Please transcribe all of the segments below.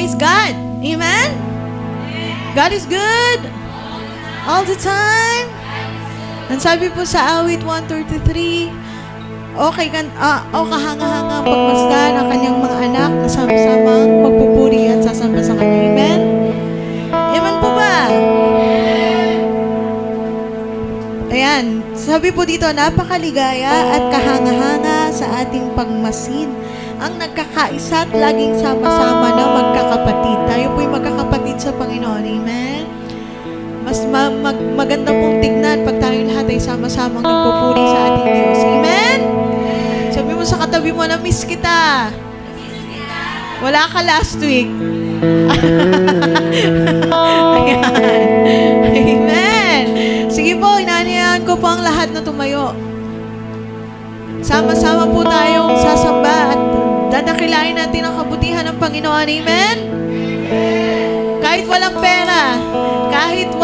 Praise God. Amen? God is good all the time. And sabi po sa awit 133, o kahanga-hanga ang pagmasdan ang kanyang mga anak na sama-samang magpupuri at sasamba sa kanya. Amen? Amen po ba? Ayan, sabi po dito, napakaligaya at kahanga-hanga sa ating pagmasid. Ang nagkakaisa at laging sama-sama na magkakapatid. Tayo po'y magkakapatid sa Panginoon. Amen? Mas maganda pong tignan pag tayo lahat ay sama-samang nagpupuri sa ating Diyos. Amen? Sabi mo sa katabi mo na miss kita. Wala ka last week. Ayan. Amen. Sige po, inanayaan ko po ang lahat na tumayo. Sama-sama po tayong sasamba at dadakilain natin ang kabutihan ng Panginoon. Amen? Kahit walang pera, kahit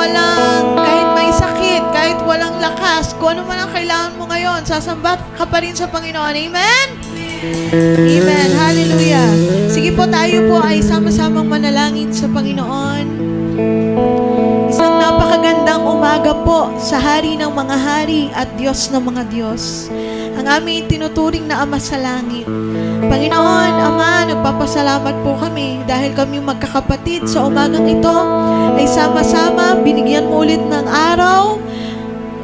may sakit, kahit walang lakas, kung ano man ang kailangan mo ngayon, sasamba ka pa rin sa Panginoon. Amen? Amen. Hallelujah. Sige po, tayo po ay sama-samang manalangin sa Panginoon. Isang napakagandang umaga po sa Hari ng mga Hari at Diyos ng mga Diyos. Ang aming tinuturing na Ama sa Langit. Panginoon, Ama, nagpapasalamat po kami dahil kami magkakapatid sa umagang ito ay sama-sama, binigyan mo ulit ng araw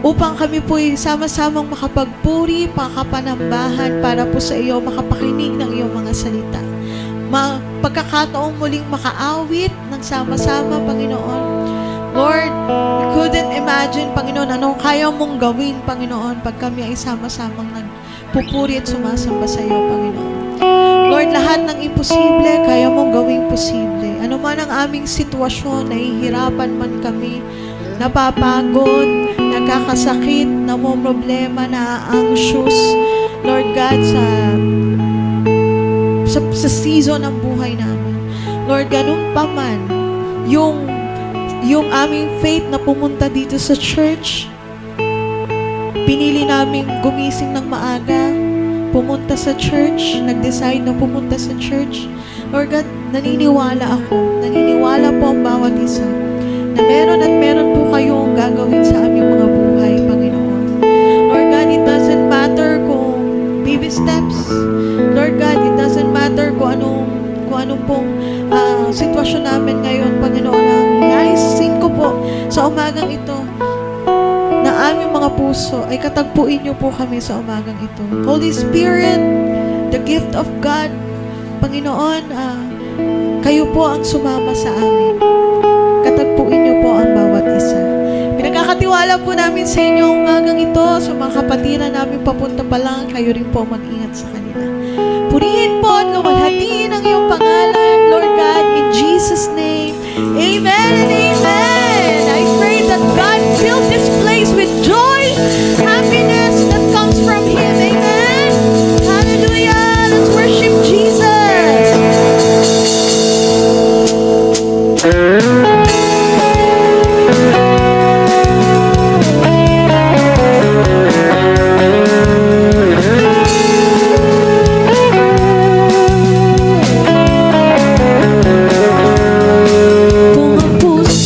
upang kami po ay sama-samang makapagpuri, makapanambahan para po sa iyo, makapakinig ng iyong mga salita. Pagkakataong muling makaawit ng sama-sama, Panginoon. Lord, we couldn't imagine, Panginoon, anong kaya mong gawin, Panginoon, pag kami ay sama-samang nagpupuri at sumasamba sa iyo, Panginoon. Lord, lahat ng imposible, kaya mong gawing posible. Ano man ang aming sitwasyon, nahihirapan man kami, napapagod, nagkakasakit, namomroblema, na-anxious, Lord God, sa season ng buhay namin. Lord, ganun pa man, yung aming faith na pumunta dito sa church, pinili namin gumising ng maaga, pumunta sa church, nag-decide na pumunta sa church. Lord God, naniniwala po ang bawat isa, na meron po kayong gagawin sa aming mga buhay, Panginoon. Lord God, it doesn't matter kung baby steps. Lord God, it doesn't matter kung anong pong sitwasyon namin ngayon, Panginoon. Ang naisin ko po sa umagang ito na aming mga puso ay katagpuin niyo po kami sa umagang ito. Holy Spirit, the gift of God, Panginoon, kayo po ang sumama sa amin. Katagpuin niyo po ang bawat isa. Pinagkakatiwala po namin sa inyo ang umagang ito, sa mga kapatiran namin papunta pa lang, kayo rin po mag-ingat sa kanila. Purihin po at luwalhatiin ang iyong pangalan, Lord God, in Jesus' name. Amen and amen. I pray that God fill this place with joy, happiness that comes from Him. Amen. Hallelujah. Let's worship Jesus. Pumapos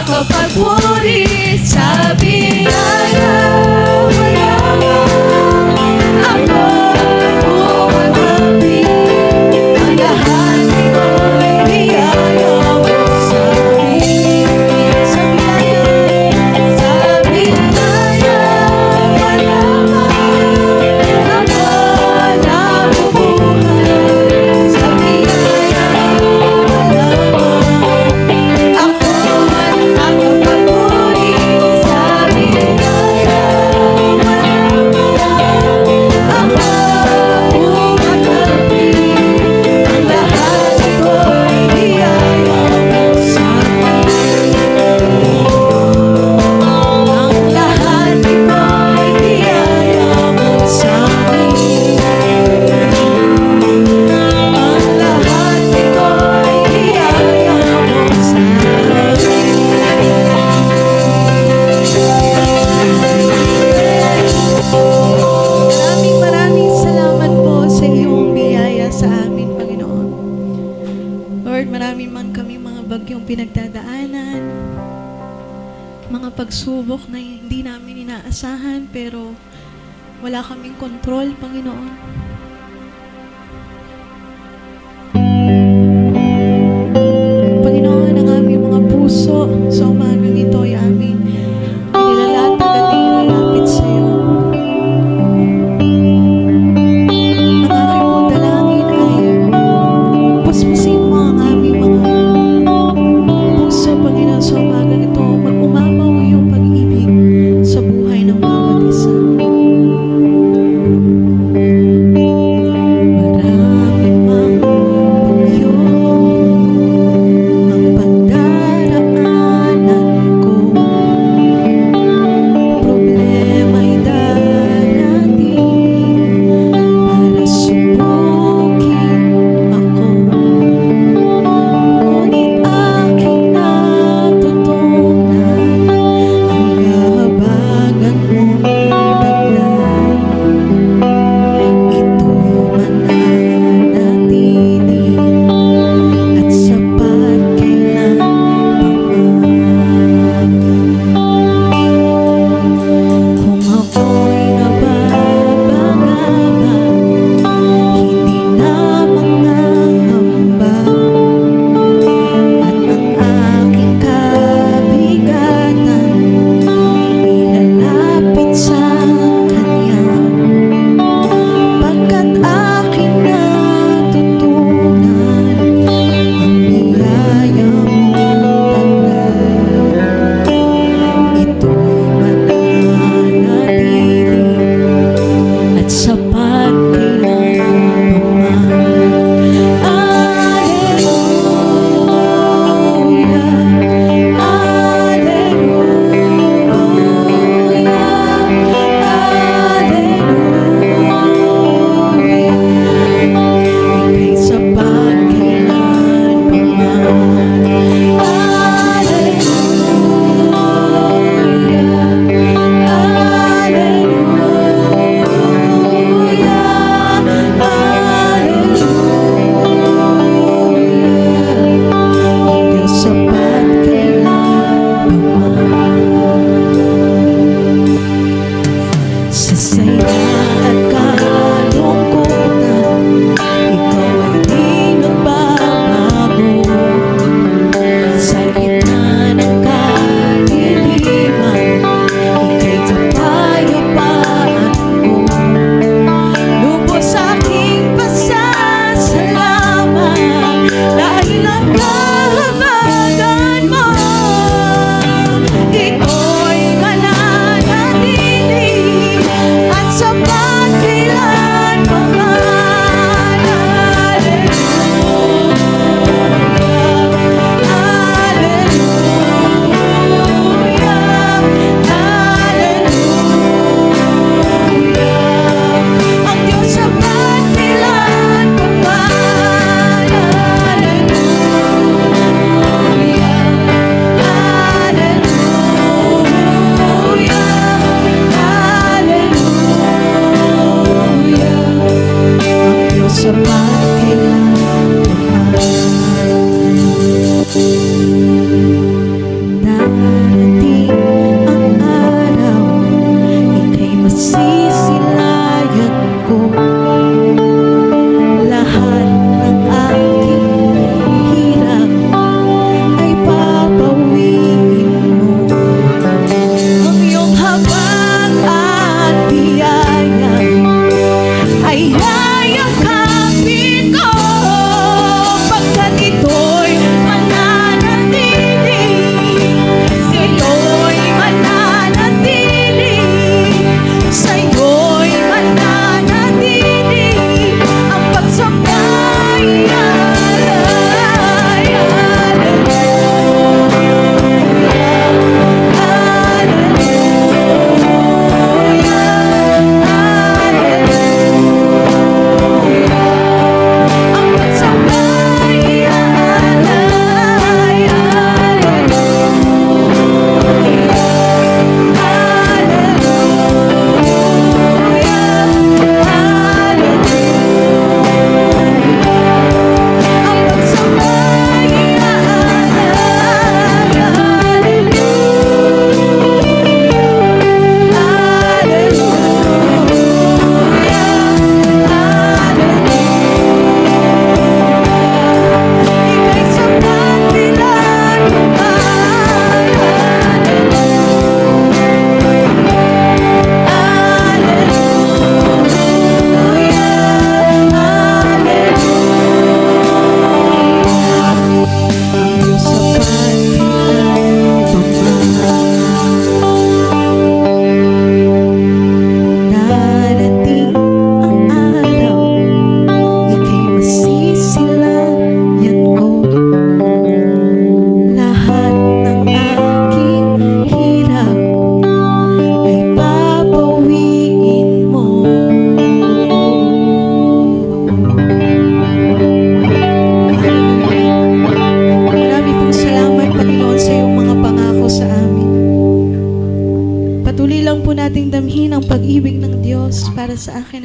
makapagpuri sa biyaya. Ako bumatabi, ang lahat ito'y biyaya mo sa akin. Sa biyaya lamang ako nabubuhay. Sa biyaya lamang ako nakapagpuri. Sa biyaya ako bumatabi, ang lahat ito'y biyaya mo sa akin. Ang lahat ito'y biyaya mo sa akin. Ang lahat ito'y biyaya mo sa akin. Maraming salamat po sa iyong biyaya sa amin, Panginoon. Lord, marami man kami mga bagyong pinagdadaanan, mga pagsubok na hindi namin inaasahan, pero wala kaming kontrol, Panginoon. Panginoon, ang aming mga puso sa umagang ito ay aming nilalatag at nilalapit sa iyo. Ang aking pong dalangin ay puspusin mo ang aming mga puso, Panginoon, sa umagang ito. Mag-umapaw iyong pag-ibig sa buhay ng bawat isa.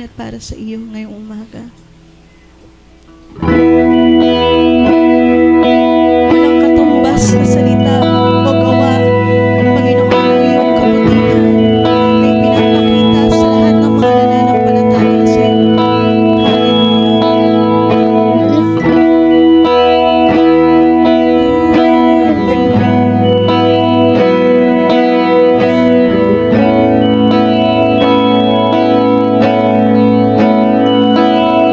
salamat para sa iyo ngayong umaga. Walang katumbas na salita o gawa, Panginoon, ang iyong kabutihan na ipinapakita sa lahat ng mga nananampalataya sa iyo. Hallelujah.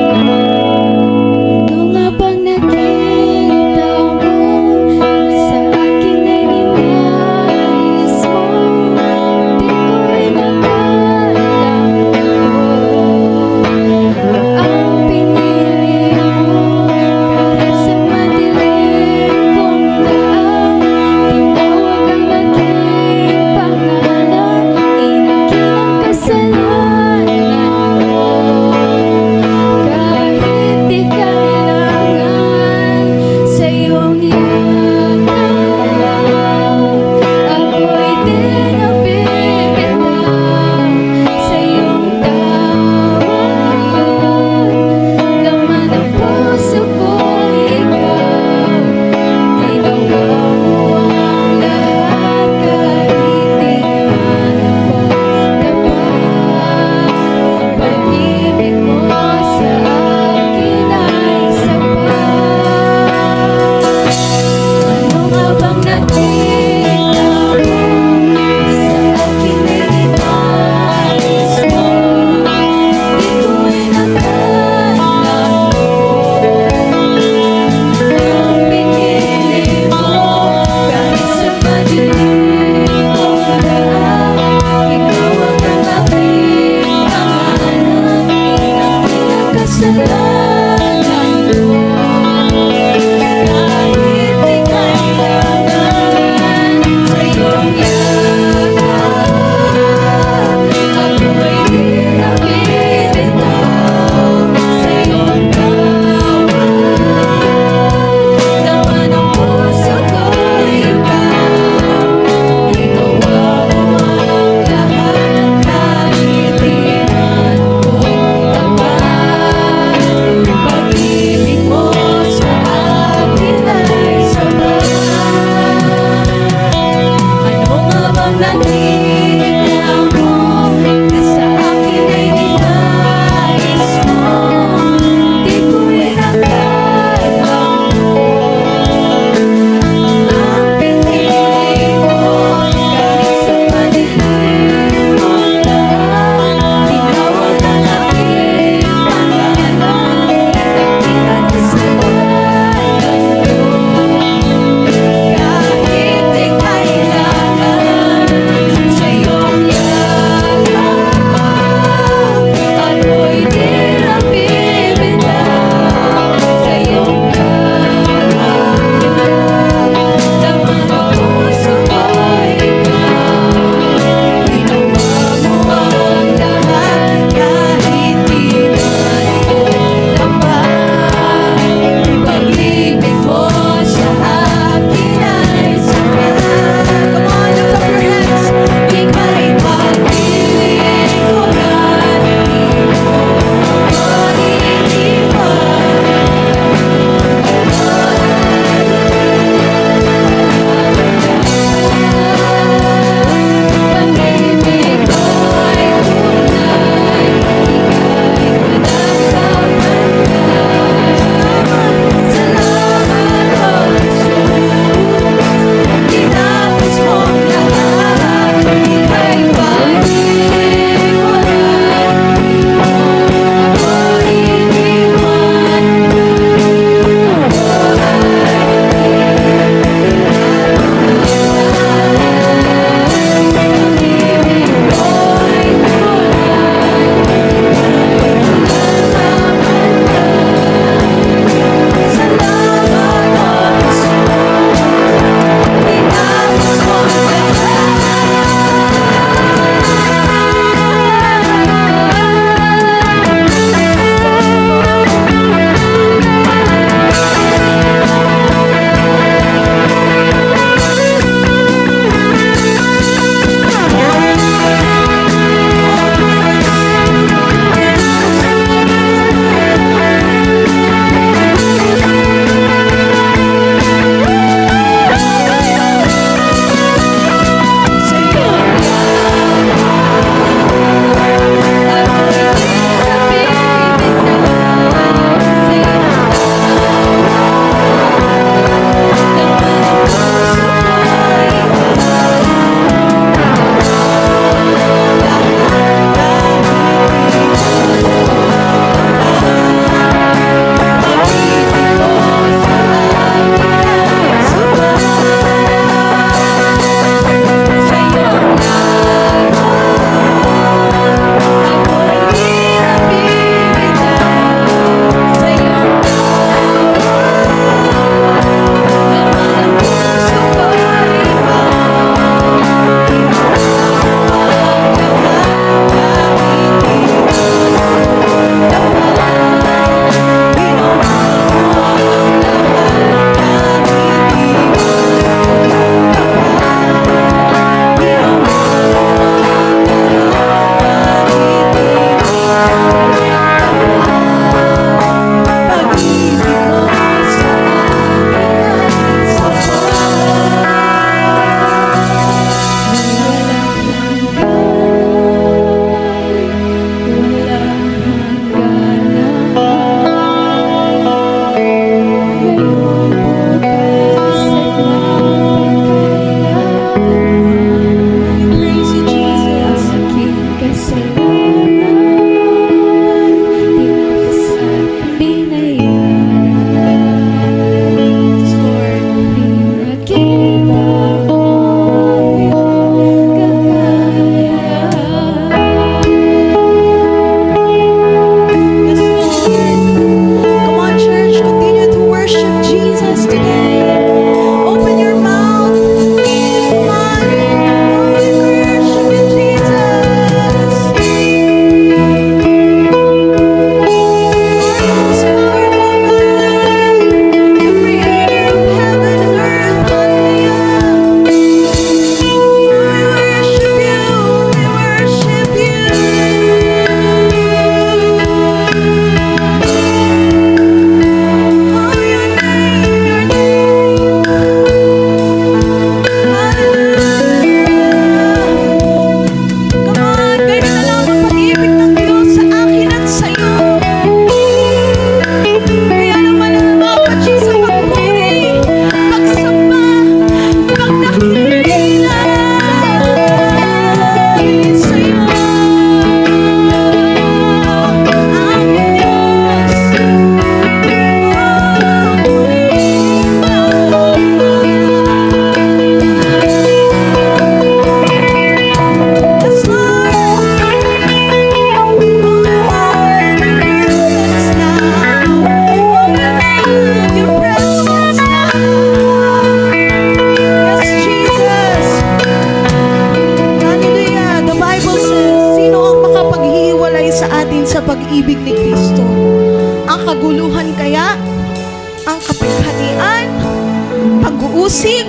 pag-uusig,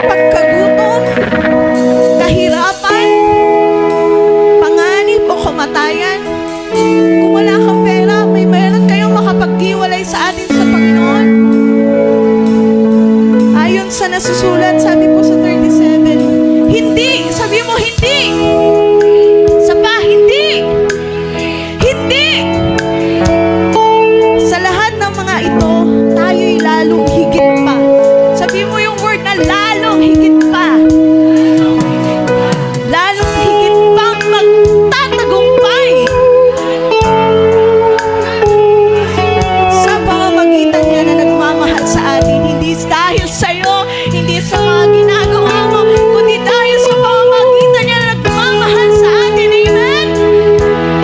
pagkagutom, kahirapan, panganib o kamatayan. Kung wala kang pera, meron kayong makapaghiwalay sa atin sa Panginoon. Ayon sa nasusulat, sabi po sa 37, hindi, sabi mo hindi. Sa pa, hindi. Hindi. Sa lahat ng mga ito, tayo'y lalong higit pa. Sabi mo yung word na lalong higit pa. Lalong higit pang magtatagumpay. Sa pamamagitan niya na nagmamahal sa atin, hindi dahil sa'yo, hindi sa mga ginagawa mo, kundi dahil sa pamamagitan niya na nagmamahal sa atin. Amen?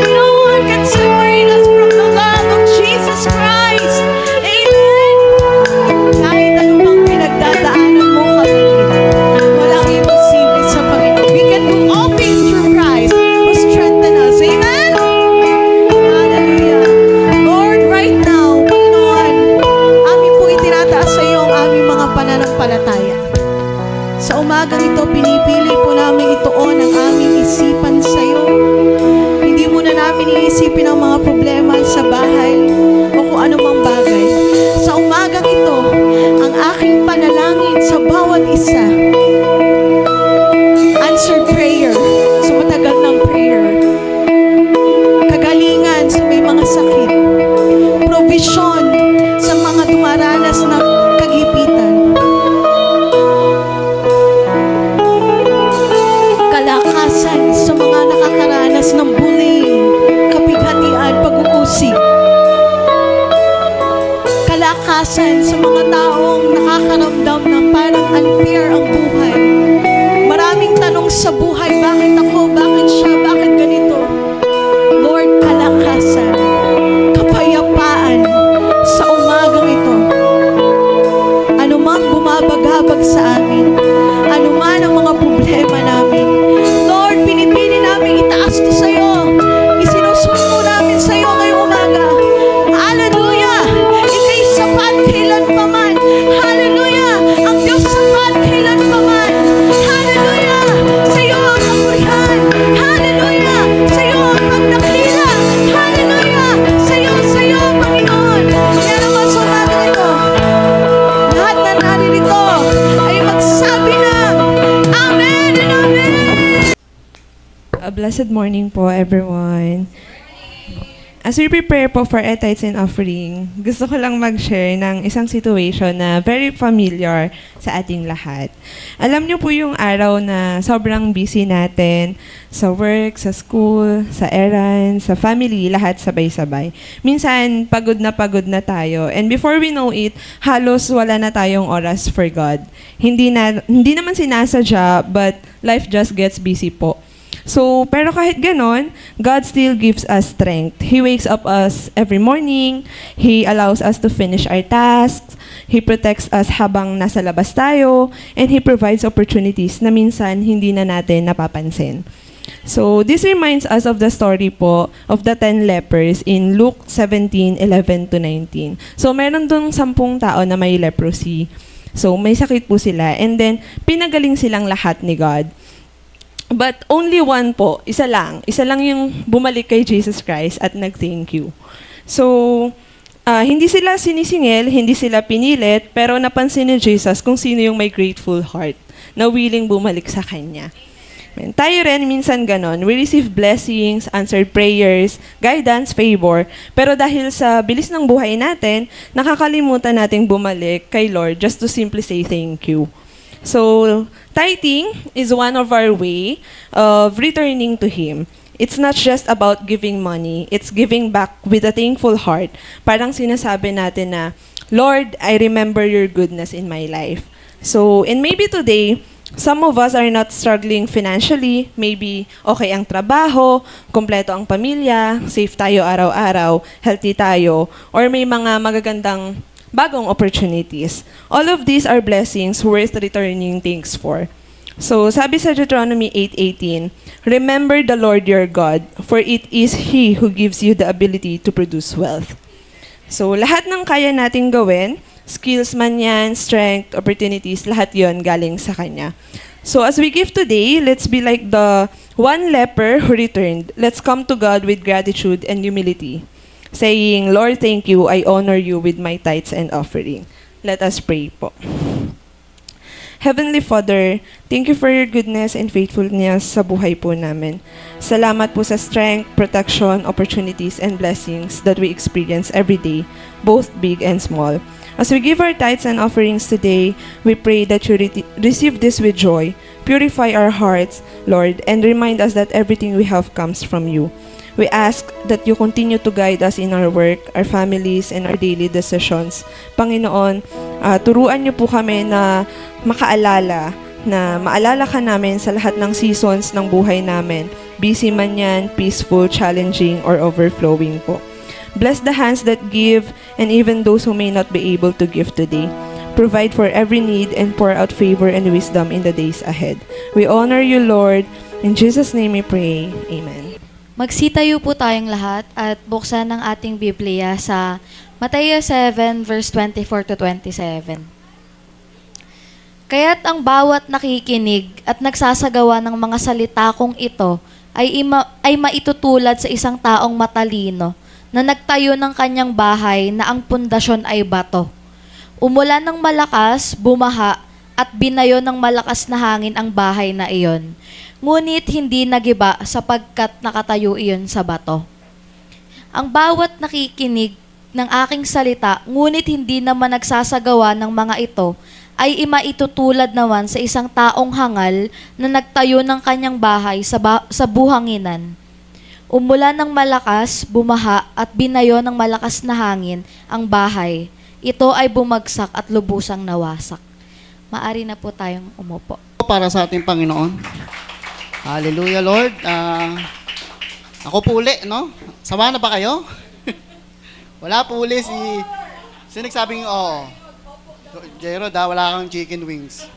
No one can separate us from the love of Jesus Christ. Amen? Kahit ano pang pinagdadaanan mo, kapatid, walang imposible sa Panginoon. We can do all things through Christ who strengthen us. Amen? Hallelujah. Lord, right now, Panginoon, amin po itinataas sa iyo ang aming mga pananampalataya. Sa umagang ito, pinipili po namin ituon ang aming isipan sa iyo. Hindi muna namin iisipin ang mga problema sa bahay o kung anumang bagay. Sa umagang ito, ang aking panalangin sa bawat isa, answered prayer, sa matagal ng prayer, kagalingan sa may mga sakit, provision sa mga dumaranas ng kagipitan, kalakasan sa mga nakakaranas ng bullying, kapighatian, pag-uusig, kalakasan sa mga taong nakakaramdam ng parang unfair ang buhay. Maraming tanong sa buhay, bakit ako, bakit siya, bakit ganito? Lord, kalakasan, kapayapaan sa umagang ito. Ano mang bumabagabag sa amin, ano man ang mga problema namin, Lord, pinipili namin itaas to sa iyo. Isinusumpo namin sa iyo ngayong umaga. Hallelujah! Ika'y sapat kailanpaman. Hallelujah! Ang Diyos sapat kailanpaman. Hallelujah! Sa iyo ang kapurihan. Hallelujah! Sa iyo ang pagdakila. Hallelujah! Sa iyo, Panginoon. Kaya naman sa umaga ito, lahat na naririto ay magsabi ng Amen and Amen! A blessed morning po, everyone. As we prepare po for a tithes and offering, gusto ko lang mag-share ng isang situation na very familiar sa ating lahat. Alam niyo po yung araw na sobrang busy natin sa work, sa school, sa errands, sa family, lahat sabay-sabay. Minsan, pagod na tayo. And before we know it, halos wala na tayong oras for God. Hindi naman sinasadya, but life just gets busy po. So, pero kahit ganon, God still gives us strength. He wakes up us every morning. He allows us to finish our tasks. He protects us habang nasa labas tayo. And He provides opportunities na minsan hindi na natin napapansin. So, this reminds us of the story po of the 10 lepers in Luke 17:11-19. So, meron dong 10 tao na may leprosy. So, may sakit po sila. And then, pinagaling silang lahat ni God. But only one po, isa lang yung bumalik kay Jesus Christ at nag-thank you. So, hindi sila sinisingil, hindi sila pinilit, pero napansin ni Jesus kung sino yung may grateful heart na willing bumalik sa Kanya. Amen. Tayo rin, minsan ganon, we receive blessings, answered prayers, guidance, favor, pero dahil sa bilis ng buhay natin, nakakalimutan nating bumalik kay Lord just to simply say thank you. So, tithing is one of our way of returning to Him. It's not just about giving money. It's giving back with a thankful heart. Parang sinasabi natin na, Lord, I remember your goodness in my life. So, and maybe today, some of us are not struggling financially. Maybe okay ang trabaho, kompleto ang pamilya, safe tayo araw-araw, healthy tayo, or may mga magagandang bagong opportunities. All of these are blessings worth returning thanks for. So, sabi sa Deuteronomy 8:18, remember the Lord your God, for it is He who gives you the ability to produce wealth. So, lahat ng kaya nating gawin Skills man yan, strength, opportunities, lahat yon galing sa Kanya. So as we give today, let's be like the one leper who returned. Let's come to God with gratitude and humility, saying, Lord, thank you. I honor you with my tithes and offering. Let us pray po. Heavenly Father, thank you for your goodness and faithfulness sa buhay po namin. Salamat po sa strength, protection, opportunities, and blessings that we experience every day, both big and small. As we give our tithes and offerings today, we pray that you receive this with joy, purify our hearts, Lord, and remind us that everything we have comes from you. We ask that you continue to guide us in our work, our families, and our daily decisions. Panginoon, turuan niyo po kami na maalala ka namin sa lahat ng seasons ng buhay namin. Busy man yan, peaceful, challenging, or overflowing po. Bless the hands that give and even those who may not be able to give today. Provide for every need and pour out favor and wisdom in the days ahead. We honor you, Lord. In Jesus' name we pray. Amen. Magsitayo po tayong lahat at buksan ang ating Biblia sa Mateo 7 verse 24 to 27. Kaya't ang bawat nakikinig at nagsasagawa ng mga salita kong ito ay maitutulad sa isang taong matalino na nagtayo ng kanyang bahay na ang pundasyon ay bato. Umulan ng malakas, bumaha, at binayo ng malakas na hangin ang bahay na iyon. Ngunit hindi nagiba sapagkat nakatayo iyon sa bato. Ang bawat nakikinig ng aking salita, ngunit hindi naman nagsasagawa ng mga ito, ay imaitutulad naman sa isang taong hangal na nagtayo ng kanyang bahay sa buhanginan. Umulan ng malakas, bumaha, at binayo ng malakas na hangin ang bahay. Ito ay bumagsak at lubusang nawasak. Maari na po tayong umupo. Para sa ating Panginoon. Hallelujah, Lord. Ako po uli, no? Sama na ba kayo? Wala po uli si nagsabing, Jero, wala kang chicken wings.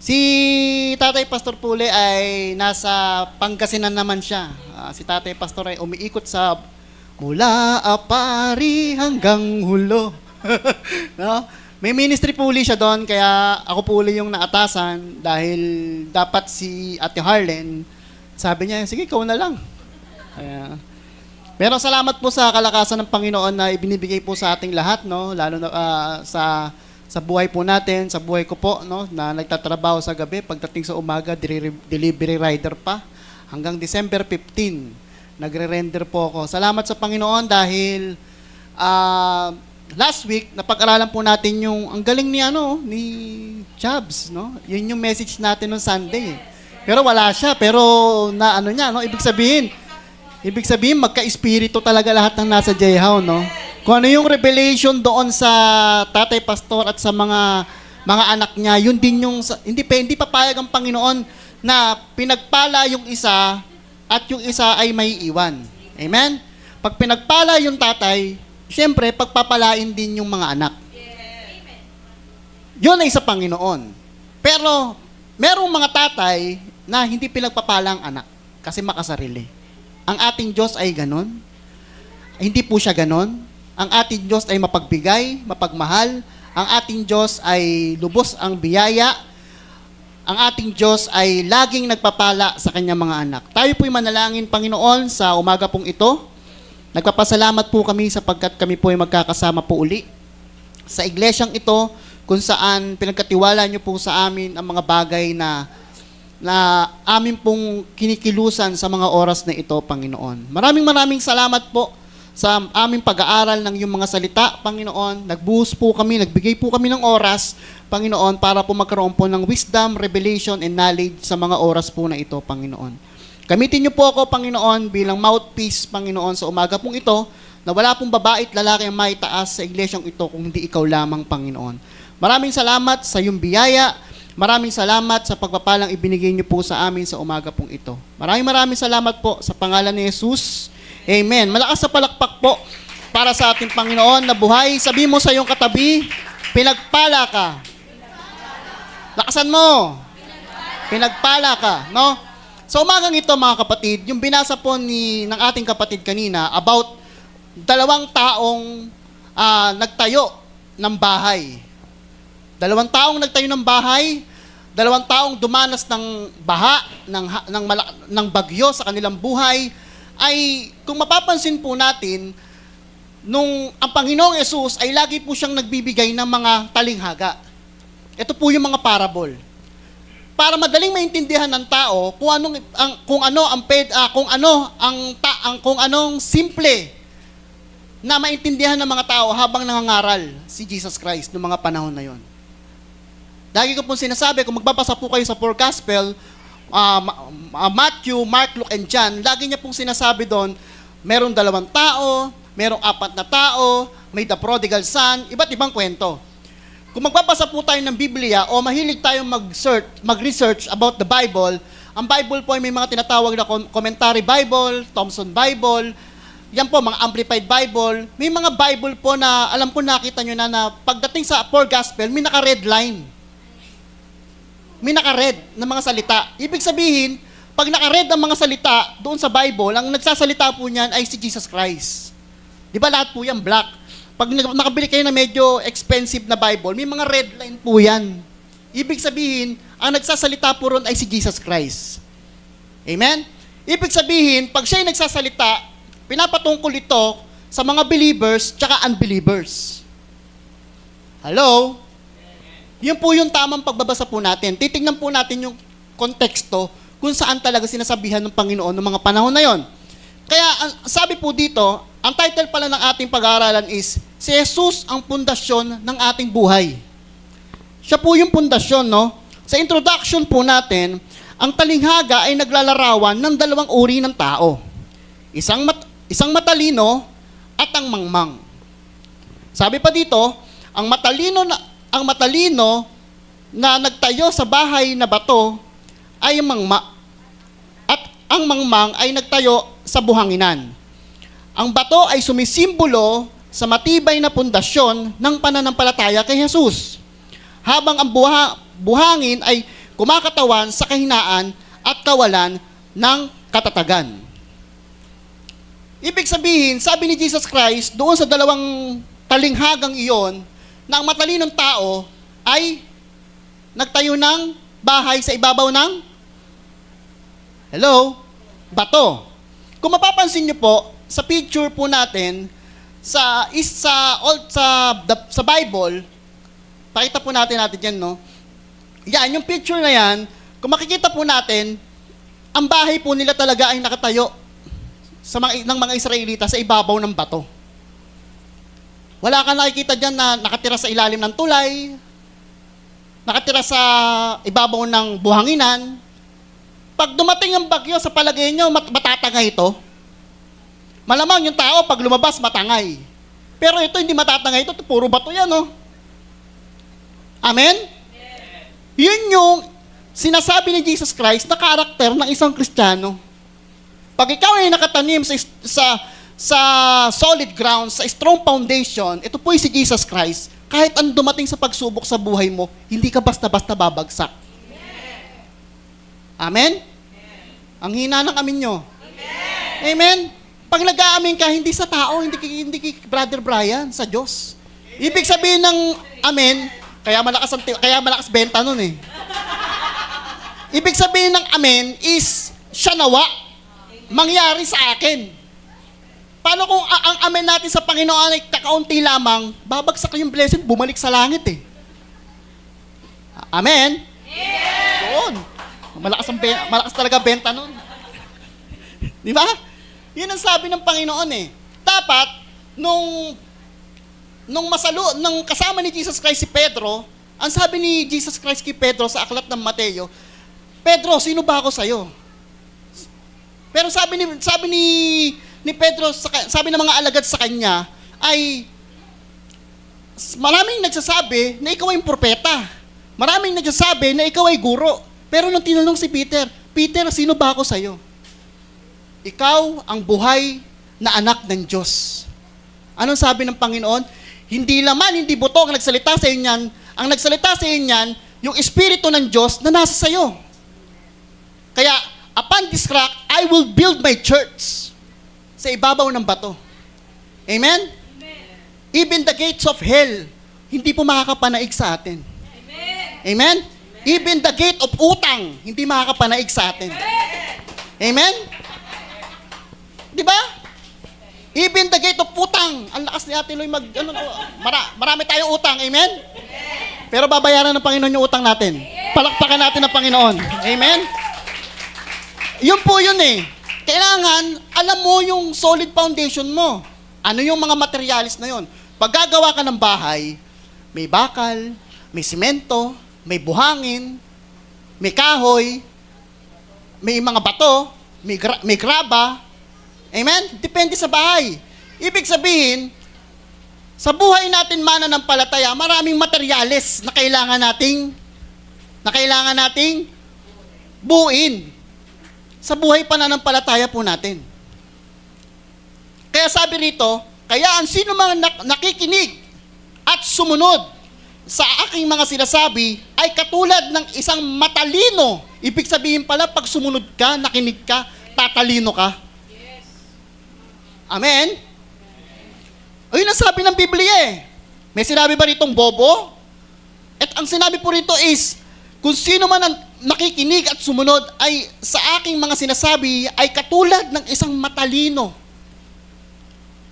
Si Tatay Pastor Pule ay nasa Pangasinan naman siya. Si Tatay Pastor ay umiikot sa mula Apari hanggang Hulo. No? May ministry puli siya doon, kaya ako puli yung naatasan dahil dapat si Ate Harlen, sabi niya, sige, ikaw na lang. Pero salamat po sa kalakasan ng Panginoon na ibinibigay po sa ating lahat, no? Lalo na sa buhay po natin, sa buhay ko po, no, na nagtatrabaho sa gabi, pagdating sa umaga, delivery rider pa. Hanggang December 15, nagre-render po ako. Salamat sa Panginoon dahil last week, napag-aralan po natin yung, ang galing ni Chubbs, no? Yun yung message natin noong Sunday. Pero wala siya, pero ibig sabihin, magka-espiritu talaga lahat ng nasa J-How, no? Kung ano yung revelation doon sa Tatay Pastor at sa mga anak niya, yun din yung, hindi papayag ang Panginoon na pinagpala yung isa at yung isa ay may iwan. Amen? Pag pinagpala yung tatay, siyempre, pagpapalain din yung mga anak. Yun ay sa Panginoon. Pero, merong mga tatay na hindi pinagpapala ang anak kasi makasarili. Ang ating Diyos ay ganon. Hindi po siya ganon. Ang ating Diyos ay mapagbigay, mapagmahal. Ang ating Diyos ay lubos ang biyaya. Ang ating Diyos ay laging nagpapala sa kanyang mga anak. Tayo po'y manalangin, Panginoon, sa umaga pong ito. Nagpapasalamat po kami sapagkat kami po ay magkakasama po uli sa iglesyang ito kung saan pinagkatiwala niyo po sa amin ang mga bagay na amin pong kinikilusan sa mga oras na ito, Panginoon. Maraming salamat po sa aming pag-aaral ng iyong mga salita, Panginoon. Nagbuhos po kami, nagbigay po kami ng oras, Panginoon, para po magkaroon po ng wisdom, revelation, and knowledge sa mga oras po na ito, Panginoon. Gamitin niyo po ako, Panginoon, bilang mouthpiece, Panginoon, sa umaga pong ito, na wala pong babae at lalaki ang maitaas sa iglesyang ito kung hindi ikaw lamang, Panginoon. Maraming salamat sa iyong biyaya. Maraming salamat sa pagpapalang ibinigay niyo po sa amin sa umaga pong ito. Maraming salamat po sa pangalan ni Jesus. Amen. Malakas sa palakpak po para sa ating Panginoon na buhay. Sabi mo sa iyong katabi, pinagpala ka. Lakasan mo. Pinagpala ka, no? Sa umagang ito, mga kapatid, yung binasa po ng ating kapatid kanina about dalawang taong nagtayo ng bahay. 2 taong nagtayo ng bahay, 2 taong dumanas ng baha, ng bagyo sa kanilang buhay, ay kung mapapansin po natin, ang Panginoong Yesus ay lagi po siyang nagbibigay ng mga talinghaga. Ito po yung mga parable. Para madaling maintindihan ng tao kung anong simple na maintindihan ng mga tao habang nangangaral si Jesus Christ noong mga panahon na yon. Lagi ko pong sinasabi, kung magbabasa po kayo sa 4 Gospel, Matthew, Mark, Luke, and John, lagi niya pong sinasabi doon, merong 2 tao, merong 4 na tao, may the prodigal son, iba't ibang kwento. Kung magbabasa po tayo ng Biblia o mahilig tayong mag-research about the Bible, ang Bible po ay may mga tinatawag na Commentary Bible, Thompson Bible, yan po, mga Amplified Bible. May mga Bible po na, alam ko nakita nyo na pagdating sa 4 Gospel, may naka-red line. May naka-red na mga salita. Ibig sabihin, pag naka-red ang mga salita doon sa Bible, ang nagsasalita po niyan ay si Jesus Christ. Di ba lahat po yan black? Pag nakabili kayo na medyo expensive na Bible, may mga red line po yan. Ibig sabihin, ang nagsasalita po ron ay si Jesus Christ. Amen? Ibig sabihin, pag siya ay nagsasalita, pinapatungkol ito sa mga believers tsaka unbelievers. Hello? Yun po yung tamang pagbabasa po natin. Titingnan po natin yung konteksto kung saan talaga sinasabihan ng Panginoon ng mga panahon na yon. Kaya sabi po dito, ang title pala ng ating pag-aaralan is, si Jesus ang pundasyon ng ating buhay. Siya po yung pundasyon, no? Sa introduction po natin, ang talinghaga ay naglalarawan ng 2 uri ng tao. Isang matalino at ang mangmang. Sabi pa dito, ang matalino na nagtayo sa bahay na bato ay at ang mangmang ay nagtayo sa buhanginan. Ang bato ay sumisimbolo sa matibay na pundasyon ng pananampalataya kay Jesus, habang ang buhangin ay kumakatawan sa kahinaan at kawalan ng katatagan. Ibig sabihin, sabi ni Jesus Christ, doon sa 2 talinghagang iyon, na ang matalinong tao ay nagtayo ng bahay sa ibabaw ng bato. Kung mapapansin niyo po, sa picture po natin, sa Bible, pakita po natin yan, no? Yan, yung picture na yan, kung makikita po natin, ang bahay po nila talaga ay nakatayo ng mga Israelita sa ibabaw ng bato. Wala kang nakikita dyan na nakatira sa ilalim ng tulay, nakatira sa ibabaw ng buhanginan. Pag dumating ang bagyo, sa palagay nyo, matatangay ito. Malamang yung tao, pag lumabas, matangay. Pero ito, hindi matatangay ito. Puro bato yan, no? Amen? Yun yung sinasabi ni Jesus Christ na karakter ng isang Kristiyano. Pag ikaw ay nakatanim sa solid ground, sa strong foundation, ito po si Jesus Christ. Kahit anong dumating sa pagsubok sa buhay mo, hindi ka basta-basta babagsak. Amen? Ang hina ng amin nyo. Amen? Pag nag-aamin ka, hindi sa tao, hindi kay Brother Brian, sa Diyos. Ibig sabihin ng amen, kaya malakas benta nun eh. Ibig sabihin ng amen is, siya nawa, mangyari sa akin. Paano kung ang amen natin sa Panginoon ay kakaunti lamang, babagsak yung blessing, bumalik sa langit eh. Amen? Doon. Malakas talaga benta nun. Di ba? Yun ang sabi ng Panginoon eh. Dapat, nung kasama ni Jesus Christ si Pedro, ang sabi ni Jesus Christ kay Pedro sa aklat ng Mateo, Pedro, sino ba ako sa'yo? Pero sabi ni Pedro, sabi ng mga alagad sa kanya, ay maraming nagsasabi na ikaw ay propeta. Maraming nagsasabi na ikaw ay guro. Pero nung tinanong si Peter, Peter, sino ba ako sa'yo? Ikaw ang buhay na anak ng Diyos. Anong sabi ng Panginoon? Hindi laman, hindi buto ang nagsalita sa iyo niyan. Ang nagsalita sa iyo niyan, yung Espiritu ng Diyos na nasa sa iyo. Kaya, upon this rock, I will build my church sa ibabaw ng bato. Amen? Even the gates of hell, hindi po makakapanaig sa atin. Amen? Even the gate of utang, hindi makakapanaig sa atin. Amen? Di ba? Even the gate of utang, ang lakas ni Ate Loy marami tayong utang. Amen? Pero babayaran ng Panginoon yung utang natin. Palakpakan natin ng Panginoon. Amen? Yun po yun eh. Kailangan, alam mo yung solid foundation mo. Ano yung mga materialis na yun? Pag gagawa ka ng bahay, may bakal, may simento, may buhangin, may kahoy, may mga bato, may graba. Amen? Depende sa bahay. Ibig sabihin, sa buhay natin mananampalataya, maraming materyales na kailangan nating buuin sa buhay pananampalataya po natin. Kaya sabi rito, kaya ang sino mga nakikinig at sumunod sa aking mga sinasabi ay katulad ng isang matalino. Ibig sabihin pala, pag sumunod ka, nakinig ka, tatalino ka. Amen? Ayun ang sabi ng Biblia eh. May sinabi ba ritong bobo? At ang sinabi po rito is, kung sino man ang nakikinig at sumunod ay sa aking mga sinasabi ay katulad ng isang matalino.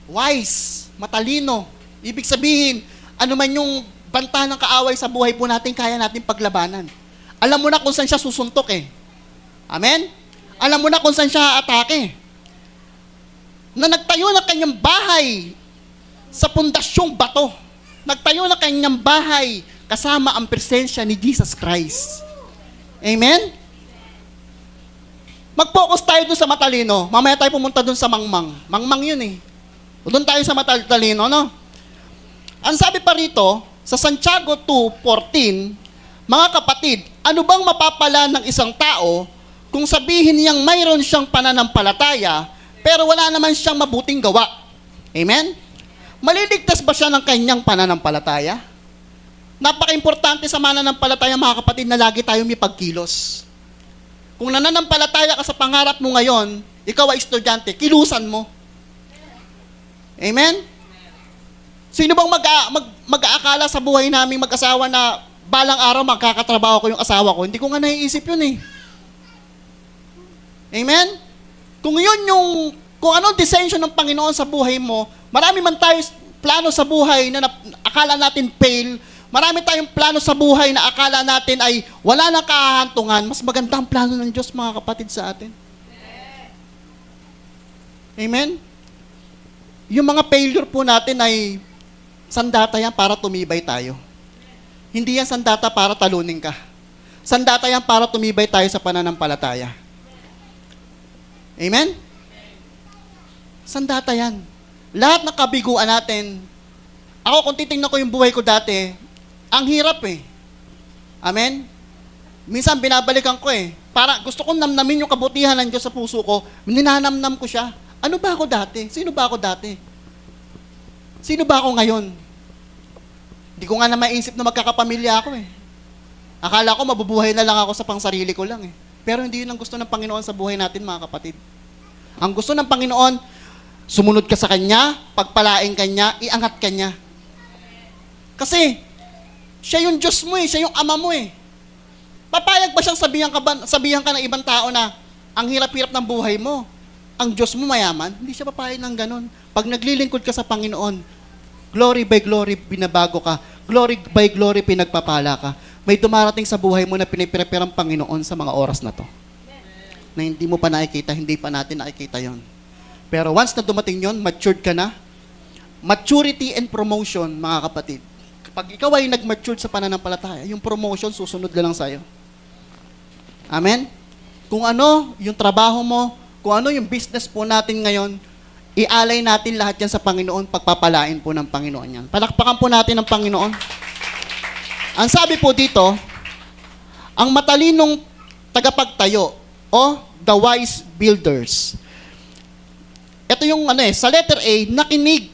Wise, matalino. Ibig sabihin, ano man yung banta ng kaaway sa buhay po natin, kaya natin paglabanan. Alam mo na kung saan siya susuntok eh. Amen? Alam mo na kung saan siya atake. Na nagtayo ng kanyang bahay sa pundasyong bato. Nagtayo ng kanyang bahay kasama ang presensya ni Jesus Christ. Amen? Mag-focus tayo dun sa matalino. Mamaya tayo pumunta dun sa mangmang. Mangmang yun eh. Doon tayo sa matalino, no? Ang sabi pa rito, sa Santiago 2:14, mga kapatid, ano bang mapapala ng isang tao kung sabihin niyang mayroon siyang pananampalataya, pero wala naman siyang mabuting gawa? Amen? Maliligtas ba siya ng kanyang pananampalataya? Napaka-importante sa mananampalataya, mga kapatid, na lagi tayo may pagkilos. Kung nananampalataya ka sa pangarap mo ngayon, ikaw ay estudyante, kilusan mo. Amen? Sino bang mag-aakala sa buhay naming mag-asawa na balang araw magkakatrabaho ko yung asawa ko? Hindi ko nga naiisip yun eh. Amen? Kung anong desensyon ng Panginoon sa buhay mo, marami man tayo plano sa buhay na akala natin fail, marami tayong plano sa buhay na akala natin ay wala nang kahahantungan, mas maganda ang plano ng Diyos, mga kapatid, sa atin. Amen? Yung mga failure po natin ay sandata yan para tumibay tayo. Hindi yan sandata para talunin ka. Sandata yan para tumibay tayo sa pananampalataya. Amen? Sandata yan. Lahat ng kabiguan natin, ako kung titingnan ko yung buhay ko dati, ang hirap eh. Amen? Minsan binabalikan ko eh. Para gusto kong namnamin yung kabutihan ng Diyos sa puso ko, ninanamnam ko siya. Ano ba ako dati? Sino ba ako dati? Sino ba ako ngayon? Hindi ko nga na maisip na magkakapamilya ako eh. Akala ko mabubuhay na lang ako sa pangsarili ko lang eh. Pero hindi yun ang gusto ng Panginoon sa buhay natin, mga kapatid. Ang gusto ng Panginoon, sumunod ka sa Kanya, pagpalain ka Niya, iangat ka Niya. Kasi, siya yung Diyos mo eh, siya yung Ama mo eh. Papayag ba siyang sabihan ka ng ibang tao na ang hirap-hirap ng buhay mo, ang Diyos mo mayaman? Hindi siya papayag ng ganun. Pag naglilingkod ka sa Panginoon, glory by glory binabago ka, glory by glory pinagpapala ka. May dumarating sa buhay mo na piniprepare ang Panginoon sa mga oras na to. Na hindi mo pa nakikita, hindi pa natin nakikita yon. Pero once na dumating yon, matured ka na. Maturity and promotion, mga kapatid. Kapag ikaw ay nag-mature sa pananampalataya, yung promotion susunod na lang sa'yo. Amen? Kung ano yung trabaho mo, kung ano yung business po natin ngayon, ialay natin lahat yan sa Panginoon, pagpapalain po ng Panginoon yan. Palakpakan po natin ng Panginoon. Ang sabi po dito, ang matalinong tagapagtayo, o the wise builders. Ito yung sa letter A, nakinig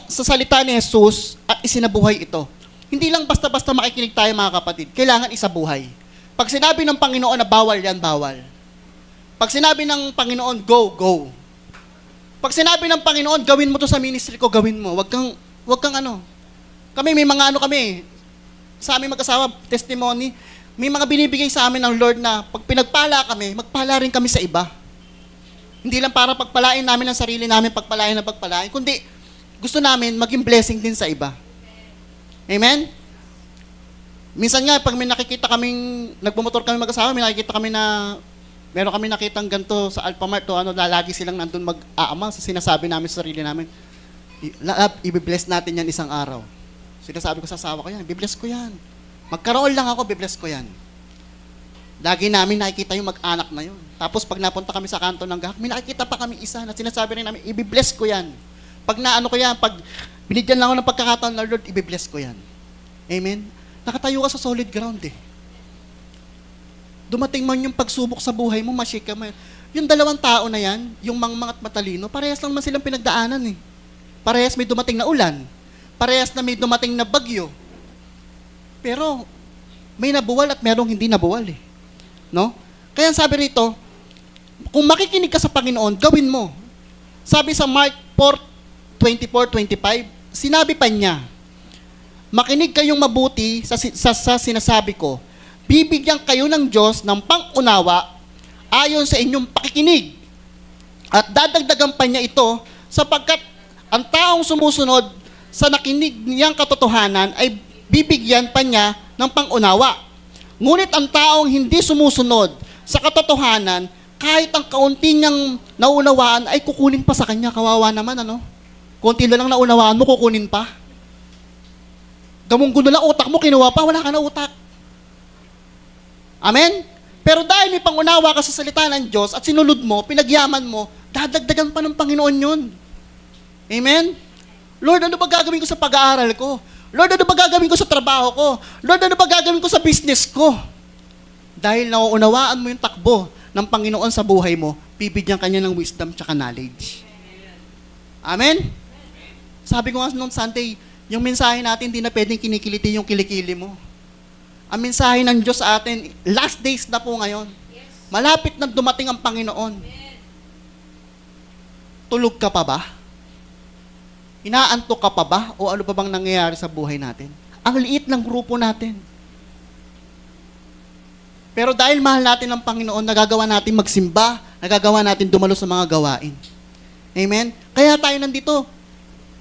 sa salita ni Jesus at isinabuhay ito. Hindi lang basta-basta makikinig tayo, mga kapatid. Kailangan isabuhay. Pag sinabi ng Panginoon na bawal yan, bawal. Pag sinabi ng Panginoon, go, go. Pag sinabi ng Panginoon, gawin mo to sa ministry ko, gawin mo. Wag kang ano. Kami, may mga ano kami, sa aming mag-asawa, testimony, may mga binibigay sa amin ng Lord na pag pinagpala kami, magpala rin kami sa iba. Hindi lang para pagpalain namin ang sarili namin, pagpalain, kundi gusto namin maging blessing din sa iba. Amen? Minsan nga, pag may nakikita kaming, nagbumotor kami mag-asawa, may nakikita kami na, meron kami nakitang ganito sa Alphamart, o ano, lagi silang nandun mag-aama sa sinasabi namin sa sarili namin, i-bless natin yan isang araw. Sinasabi ko sa asawa ko yan, i-bless ko yan. Magkaroon lang ako, i-bless ko yan. Lagi namin nakikita yung mag-anak na yun. Tapos pag napunta kami sa kanto ng gahak, may nakikita pa kami isa na sinasabi rin namin, i-bless ko yan. Pag naano ko yan, pag binigyan lang ako ng pagkakataon ng Lord, i-bless ko yan. Amen? Nakatayo ka sa solid ground eh. Dumating man yung pagsubok sa buhay mo, mashake ka man. Yung dalawang tao na yan, yung mangmang at matalino, parehas lang man silang pinagdaanan eh. Parehas may dumating na ulan. Parehas na may dumating na bagyo. Pero, may nabuwal at merong hindi nabuwal eh. No? Kaya sabi rito, kung makikinig ka sa Panginoon, gawin mo. Sabi sa Mark 4:24-25, sinabi pa niya, makinig kayong mabuti sa sinasabi ko. Bibigyan kayo ng Diyos ng pang-unawa ayon sa inyong pakikinig. At dadagdagan pa niya ito sapagkat ang taong sumusunod sa nakinig niyang katotohanan ay bibigyan pa niya ng pang-unawa. Ngunit ang taong hindi sumusunod sa katotohanan, kahit ang kaunti niyang naunawaan ay kukunin pa sa kanya. Kawawa naman, ano? Kunti na lang naunawaan mo, kukunin pa. Gamunggulo lang utak mo, kinuha pa, wala ka na utak. Amen? Pero dahil may pangunawa ka sa salita ng Diyos at sinulod mo, pinagyaman mo, dadagdagan pa ng Panginoon yun. Amen? Lord, ano ba gagawin ko sa pag-aaral ko? Lord, ano ba gagawin ko sa trabaho ko? Lord, ano ba gagawin ko sa business ko? Dahil nauunawaan mo yung takbo ng Panginoon sa buhay mo, bibigyan kanya ng wisdom tsaka knowledge. Amen? Sabi ko nga nung Sunday, yung mensahe natin, hindi na pwedeng kinikiliti yung kilikili mo. Ang mensahe ng Diyos sa atin, last days na po ngayon. Malapit na dumating ang Panginoon. Tulog ka pa ba? Inaantok ka pa ba? O ano pa bang nangyayari sa buhay natin? Ang liit ng grupo natin. Pero dahil mahal natin ang Panginoon, nagagawa natin magsimba, nagagawa natin dumalo sa mga gawain. Amen? Kaya tayo nandito.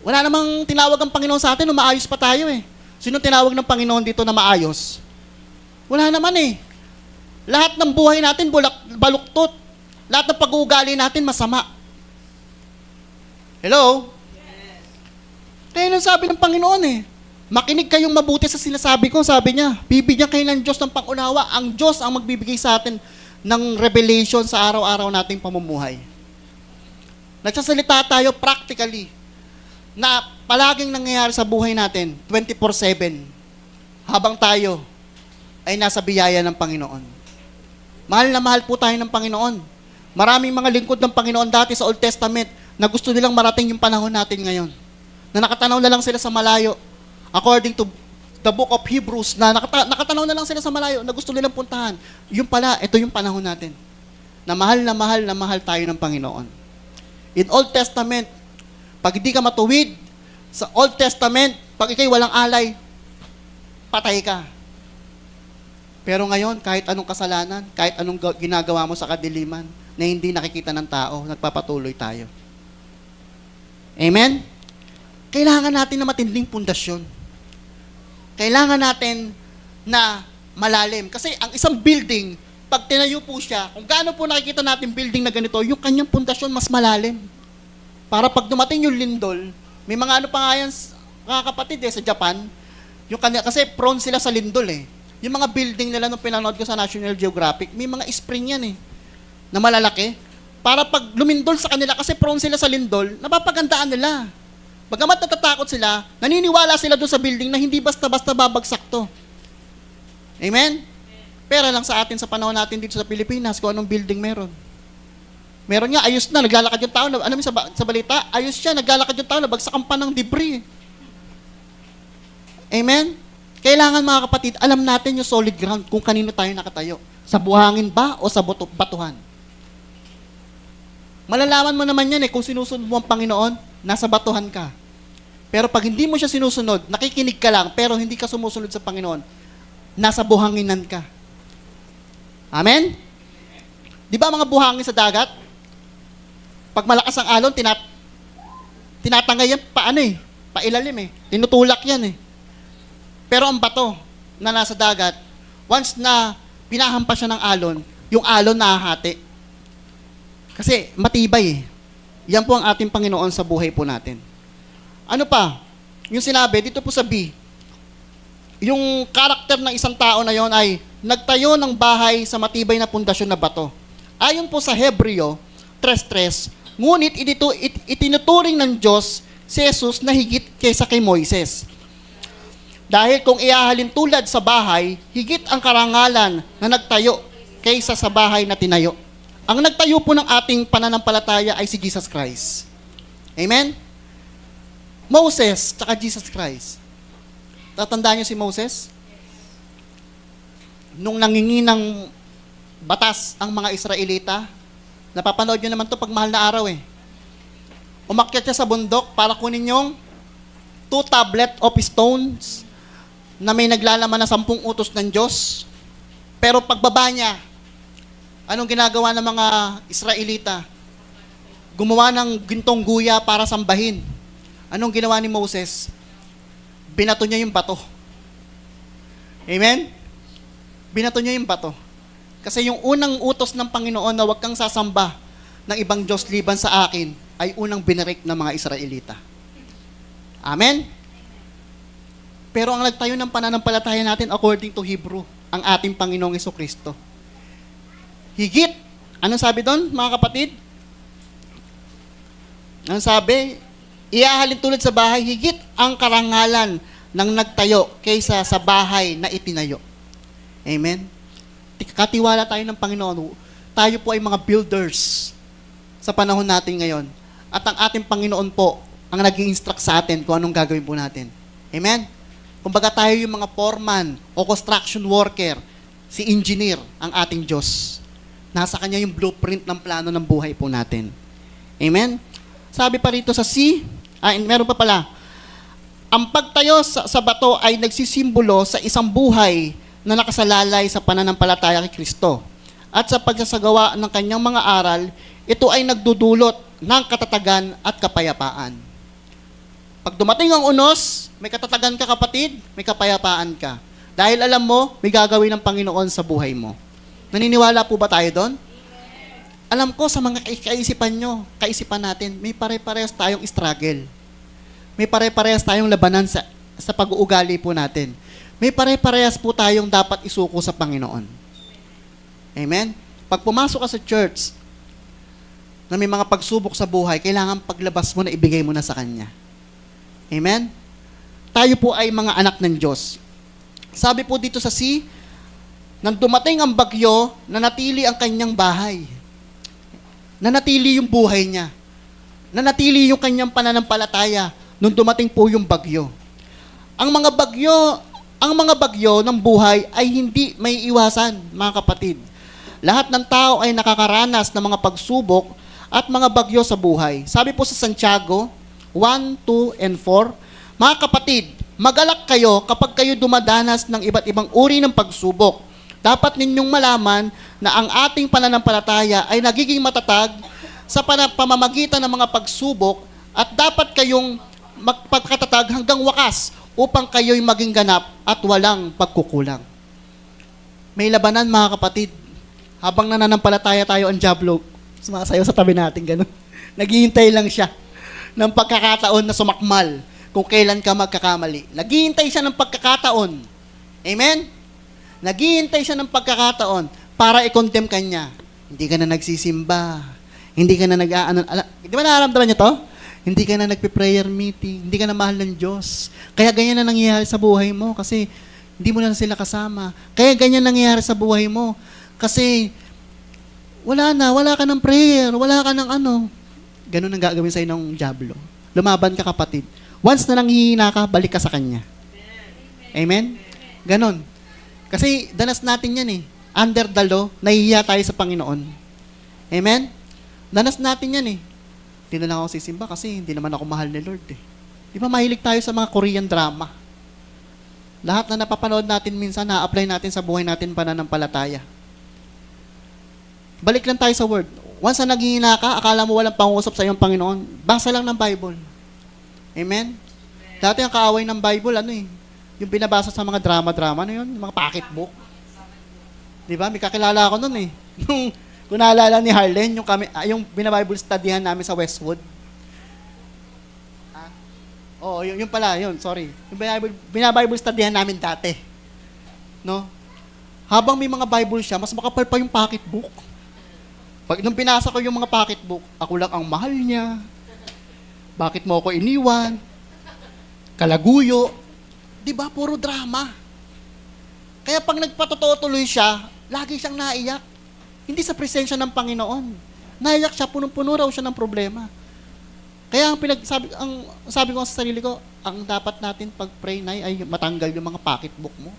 Wala namang tinawag ang Panginoon sa atin, maayos pa tayo eh. Sino tinawag ng Panginoon dito na maayos? Wala naman eh. Lahat ng buhay natin baluktot. Lahat ng pag-uugali natin masama. Hello? Yes. Kaya nang sabi ng Panginoon eh, makinig kayong mabuti sa sinasabi ko, sabi niya, bibigyan kayo ng Diyos ng pang-unawa. Ang Diyos ang magbibigay sa atin ng revelation sa araw-araw nating pamumuhay. Nagsasalita tayo practically na palaging nangyayari sa buhay natin 24/7 habang tayo ay nasa biyaya ng Panginoon. Mahal na mahal po tayo ng Panginoon. Maraming mga lingkod ng Panginoon dati sa Old Testament na gusto nilang marating yung panahon natin ngayon. Na nakatanaw na lang sila sa malayo. According to the book of Hebrews, na nakatanaw na lang sila sa malayo na gusto nilang puntahan. Yung pala, ito yung panahon natin. Na mahal na mahal tayo ng Panginoon. In Old Testament, pag hindi ka matuwid sa Old Testament, pag ikay walang alay, patay ka. Pero ngayon, kahit anong kasalanan, kahit anong ginagawa mo sa kadiliman, na hindi nakikita ng tao, nagpapatuloy tayo. Amen? Kailangan natin na matinding pundasyon. Kailangan natin na malalim. Kasi ang isang building, pag tinayo po siya, kung gaano po nakikita natin building na ganito, yung kanyang pundasyon mas malalim. Para pag dumating yung lindol, may mga ano pa nga yan, mga kapatid sa Japan, yung kasi prone sila sa lindol eh. Yung mga building nila nung pinanood ko sa National Geographic, may mga spring yan eh, na malalaki. Para pag lumindol sa kanila, kasi prone sila sa lindol, napapagandaan nila. Bagamat natatakot sila, naniniwala sila doon sa building na hindi basta-basta babagsak to. Amen? Pera lang sa atin sa panahon natin dito sa Pilipinas kung anong building meron. Meron nga, ayos na, naglalakad yung tao, alam mo sa balita, ayos siya, naglalakad yung tao, nabagsakan pa ng debris. Amen? Kailangan mga kapatid, alam natin yung solid ground kung kanino tayo nakatayo. Sa buhangin ba o sa batuhan? Malalaman mo naman yan kung sinusunod mo ang Panginoon, nasa batuhan ka. Pero pag hindi mo siya sinusunod, nakikinig ka lang, pero hindi ka sumusunod sa Panginoon, nasa buhanginan ka. Amen? Di ba mga buhangin sa dagat? Pag malakas ang alon, tinatangay yan pailalim Tinutulak yan Pero ang bato na nasa dagat, once na pinahampas siya ng alon, yung alon nahahati. Kasi matibay Yan po ang ating Panginoon sa buhay po natin. Ano pa? Yung sinabi, dito po sa B, yung karakter ng isang tao na yon ay nagtayo ng bahay sa matibay na pundasyon na bato. Ayon po sa Hebreo 3:3, ngunit itinuturing ng Diyos si Jesus na higit kaysa kay Moises. Dahil kung iahalin tulad sa bahay, higit ang karangalan na nagtayo kaysa sa bahay na tinayo. Ang nagtayo po ng ating pananampalataya ay si Jesus Christ. Amen? Moses, tsaka Jesus Christ. Tatandaan niyo si Moses? Nung nangingi ng batas ang mga Israelita, napapanood niyo naman to pag mahal na araw Umakyat siya sa bundok para kunin yung 2 tablet of stones na may naglalaman na 10 utos ng Diyos. Pero pagbaba niya, anong ginagawa ng mga Israelita? Gumawa ng gintong guya para sambahin. Anong ginawa ni Moses? Binato niya yung bato. Amen? Binato niya yung bato. Kasi yung unang utos ng Panginoon na huwag kang sasamba ng ibang Diyos liban sa akin ay unang binarik ng mga Israelita. Amen? Pero ang nagtayo ng pananampalataya natin according to Hebrew, ang ating Panginoong Jesucristo. Higit. Anong sabi doon, mga kapatid? Anong sabi? Iahalin tulad sa bahay, higit ang karangalan ng nagtayo kaysa sa bahay na itinayo. Amen? Katiwala tayo ng Panginoon. Tayo po ay mga builders sa panahon natin ngayon. At ang ating Panginoon po ang nag-i-instruct sa atin kung anong gagawin po natin. Amen? Kumbaga tayo yung mga foreman o construction worker, si engineer, ang ating Diyos. Nasa Kanya yung blueprint ng plano ng buhay po natin. Amen? Sabi pa rito sa C, meron pa pala, ang pagtayo sa bato ay nagsisimbolo sa isang buhay na nakasalalay sa pananampalataya kay Kristo. At sa pagsasagawa ng kanyang mga aral, ito ay nagdudulot ng katatagan at kapayapaan. Pag dumating ang unos, may katatagan ka kapatid, may kapayapaan ka. Dahil alam mo, may gagawin ng Panginoon sa buhay mo. Naniniwala po ba tayo doon? Alam ko sa mga kaisipan nyo, kaisipan natin, may pare-parehas tayong struggle. May pare-parehas tayong labanan sa pag-uugali po natin. May pare-parehas po tayong dapat isuko sa Panginoon. Amen? Pag pumasok ka sa church, na may mga pagsubok sa buhay, kailangan paglabas mo na ibigay mo na sa Kanya. Amen? Tayo po ay mga anak ng Diyos. Sabi po dito sa C, nang dumating ang bagyo, nanatili ang kanyang bahay. Nanatili yung buhay niya. Nanatili yung kanyang pananampalataya nung dumating po yung bagyo. Ang mga bagyo ng buhay ay hindi may iwasan, mga kapatid. Lahat ng tao ay nakakaranas ng mga pagsubok at mga bagyo sa buhay. Sabi po sa Santiago 1, 2, and 4, mga kapatid, mag-alak kayo kapag kayo dumadanas ng iba't ibang uri ng pagsubok. Dapat ninyong malaman na ang ating pananampalataya ay nagiging matatag sa pamamagitan ng mga pagsubok at dapat kayong magpagkatatag hanggang wakas upang kayo'y maging ganap at walang pagkukulang. May labanan, mga kapatid. Habang nananampalataya tayo ang Diablo, sumasayaw sa tabi natin, gano'n. Naghihintay lang siya ng pagkakataon na sumakmal kung kailan ka magkakamali. Naghihintay siya ng pagkakataon. Amen? Naghihintay siya ng pagkakataon para i-condemn ka niya. Hindi ka na nagsisimba. Hindi ka na di ba nararamdaman niyo to? Hindi ka na nagpe-prayer meeting. Hindi ka na mahal ng Diyos. Kaya ganyan na nangyayari sa buhay mo kasi hindi mo na sila kasama. Kaya ganyan nangyayari sa buhay mo kasi wala ka ng prayer, wala ka ng ano. Ganun ang gagawin sa'yo ng Diablo. Lumaban ka, kapatid. Once na nanghihina ka, balik ka sa Kanya. Amen? Ganon. Kasi danas natin yan Under the law, nahihiya tayo sa Panginoon. Amen? Danas natin yan eh. Hindi na lang ako sisimba kasi hindi naman ako mahal ni Lord eh. Di ba mahilig tayo sa mga Korean drama? Lahat na napapanood natin minsan, na-apply natin sa buhay natin pananampalataya. Balik lang tayo sa word. Once na naghihina ka, akala mo walang pangusap sa iyong Panginoon, basa lang ng Bible. Amen? Dati ang kaaway ng Bible, yung binabasa sa mga drama-drama, yung mga pocketbook. Di ba? May kakilala ako nun eh. Kung naalala ni Harlen, yung binabible studyhan namin sa Westwood. Oo, yun pala, sorry. Yung binabible studyhan namin dati. No? Habang may mga Bible siya, mas makapal pa yung pocketbook. Nung pinasa ko yung mga pocketbook, ako lang ang mahal niya. Bakit mo ako iniwan? Kalaguyo. Di ba? Puro drama. Kaya pag nagpatotoo tuloy siya, lagi siyang naiyak. Hindi sa presensya ng Panginoon. Naiyak siya, punong-puno raw siya ng problema. Kaya sabi ko sa sarili ko, ang dapat natin pag-pray na ay matanggal yung mga pocketbook mo.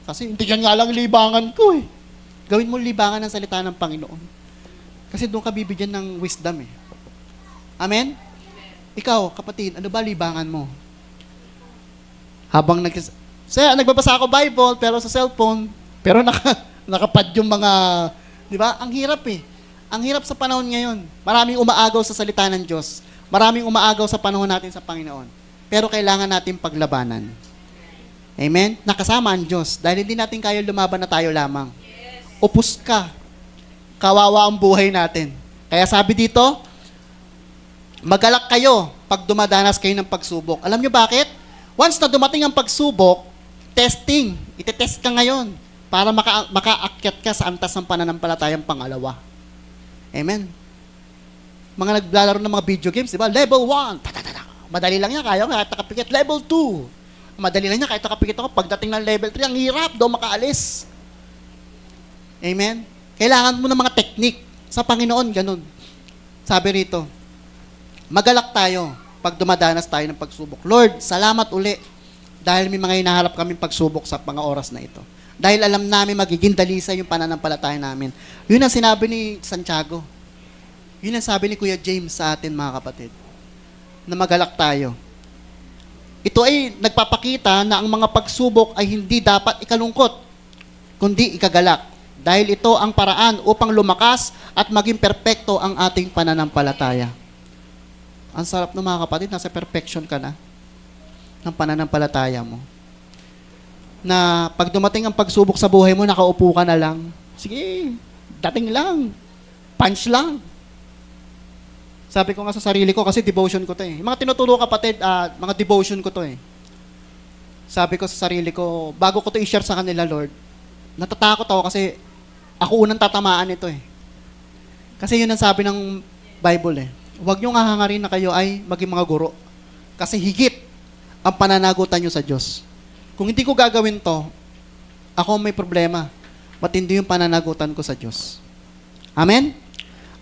Kasi hindi yan nga lang libangan ko eh. Gawin mo libangan ng salita ng Panginoon. Kasi doon ka bibigyan ng wisdom eh. Amen? Ikaw, kapatid, ano ba libangan mo? Habang nagbabasa ako Bible, pero sa cellphone, pero nakapad yung mga, di ba? Ang hirap eh. Ang hirap sa panahon ngayon. Maraming umaagaw sa salita ng Diyos. Maraming umaagaw sa panahon natin sa Panginoon. Pero kailangan natin paglabanan. Amen? Nakasama ang Diyos. Dahil hindi natin kaya lumaban na tayo lamang. Upos ka. Kawawa ang buhay natin. Kaya sabi dito, magalak kayo pag dumadanas kayo ng pagsubok. Alam nyo bakit? Once na dumating ang pagsubok, testing. Itetest ka ngayon para makaakyat ka sa antas ng pananampalatayang pangalawa. Amen. Mga naglalaro ng mga video games, di ba? Level 1. Madali lang yan, kaya kahit nakapikit. Level 2. Madali lang yan, kahit nakapikit ako. Pagdating ng level 3, ang hirap, daw makaalis. Amen. Kailangan mo ng mga technique. Sa Panginoon, ganun. Sabi rito, magalak tayo pag dumadanas tayo ng pagsubok. Lord, salamat uli dahil may mga hinaharap kaming pagsubok sa mga oras na ito. Dahil alam namin magiging dalisay yung pananampalataya namin. Yun ang sinabi ni Santiago. Yun ang sabi ni Kuya James sa atin, mga kapatid. Na magalak tayo. Ito ay nagpapakita na ang mga pagsubok ay hindi dapat ikalungkot, kundi ikagalak. Dahil ito ang paraan upang lumakas at maging perpekto ang ating pananampalataya. Ang sarap ng mga kapatid, nasa perfection ka na ng pananampalataya mo. Na pag dumating ang pagsubok sa buhay mo, nakaupo ka na lang. Sige, dating lang. Punch lang. Sabi ko nga sa sarili ko, kasi devotion ko to eh. Yung mga tinuturo kapatid, mga devotion ko to eh. Sabi ko sa sarili ko, bago ko to i-share sa kanila, Lord, natatakot ako kasi ako unang tatamaan ito eh. Kasi yun ang sabi ng Bible eh. Huwag nyo nga hangarin na kayo ay maging mga guro. Kasi higit ang pananagutan nyo sa Diyos. Kung hindi ko gagawin to, ako may problema. Matindi yung pananagutan ko sa Diyos. Amen?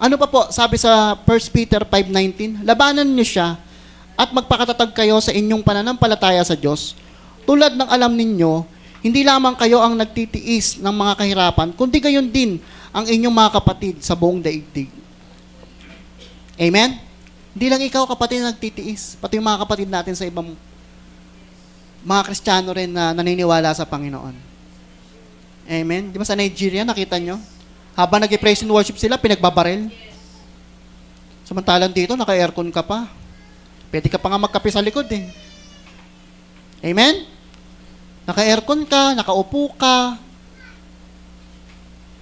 Ano pa po, sabi sa 1 Peter 5:19, labanan niyo siya at magpakatatag kayo sa inyong pananampalataya sa Diyos. Tulad ng alam ninyo, hindi lamang kayo ang nagtitiis ng mga kahirapan, kundi gayon din ang inyong mga kapatid sa buong daigdig. Amen? Hindi lang ikaw kapatid na nagtitiis, pati yung mga kapatid natin sa ibang mga Kristiyano rin na naniniwala sa Panginoon. Amen? Di ba sa Nigeria, nakita nyo? Habang nag-praise and worship sila, pinagbabaril. Samantalang dito, naka-aircon ka pa. Pwede ka pa nga magkape sa likod eh. Amen? Naka-aircon ka, nakaupo ka.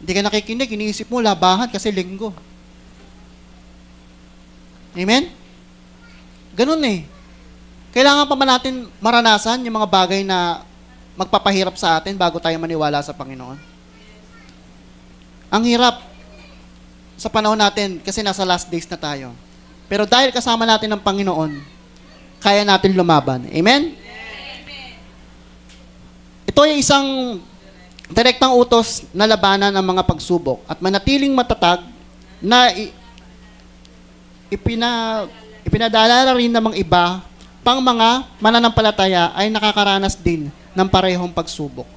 Hindi ka nakikinig, iniisip mo, labahan kasi linggo. Amen? Ganun eh. Kailangan pa man natin maranasan yung mga bagay na magpapahirap sa atin bago tayo maniwala sa Panginoon. Ang hirap sa panahon natin kasi nasa last days na tayo. Pero dahil kasama natin ang Panginoon, kaya natin lumaban. Amen? Ito ay isang direktang utos na labanan ng mga pagsubok at manatiling matatag na ipinadalala rin ng mga iba pang mga mananampalataya ay nakakaranas din ng parehong pagsubok.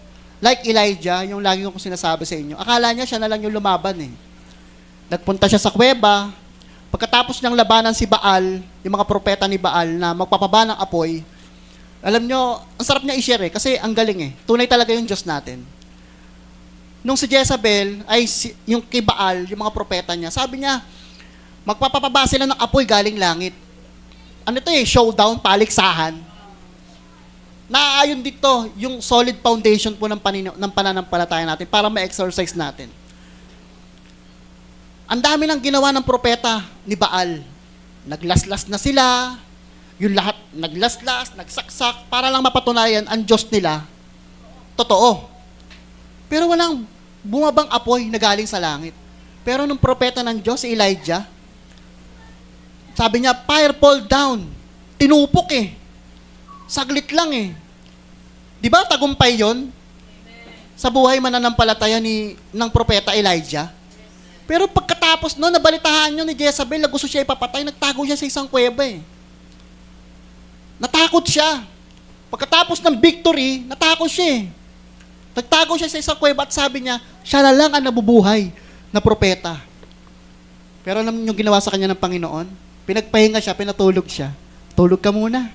Like Elijah, yung lagi kong sinasabi sa inyo, akala niya siya na lang yung lumaban eh. Nagpunta siya sa kuweba. Pagkatapos niyang labanan si Baal, yung mga propeta ni Baal na magpapaba ng apoy, alam nyo, ang sarap niya i-share kasi ang galing Tunay talaga yung Diyos natin. Nung si Jezebel, yung kay Baal, yung mga propeta niya, sabi niya, magpapababa sila ng apoy galing langit. Ano ito showdown, paliksahan. Naaayon dito yung solid foundation po ng pananampalataya natin para ma-exercise natin. Ang dami ng ginawa ng propeta ni Baal. Naglaslas na sila, yung lahat naglaslas, nagsaksak, para lang mapatunayan ang Diyos nila. Totoo. Pero walang bumabang apoy na galing sa langit. Pero nung propeta ng Diyos, si Elijah, sabi niya, fire fall down. Tinupok Saglit lang Di ba tagumpay yon sa buhay mananampalataya ng propeta Elijah? Pero pagkatapos no, nabalitahan niyo ni Jezebel na gusto siya ipapatay, nagtago siya sa isang kuweba Natakot siya. Pagkatapos ng victory, natakot siya Nagtago siya sa isang kuweba at sabi niya, siya na lang ang nabubuhay na propeta. Pero alam niyo ginawa sa kanya ng Panginoon? Pinagpahinga siya, pinatulog siya. Tulog ka muna.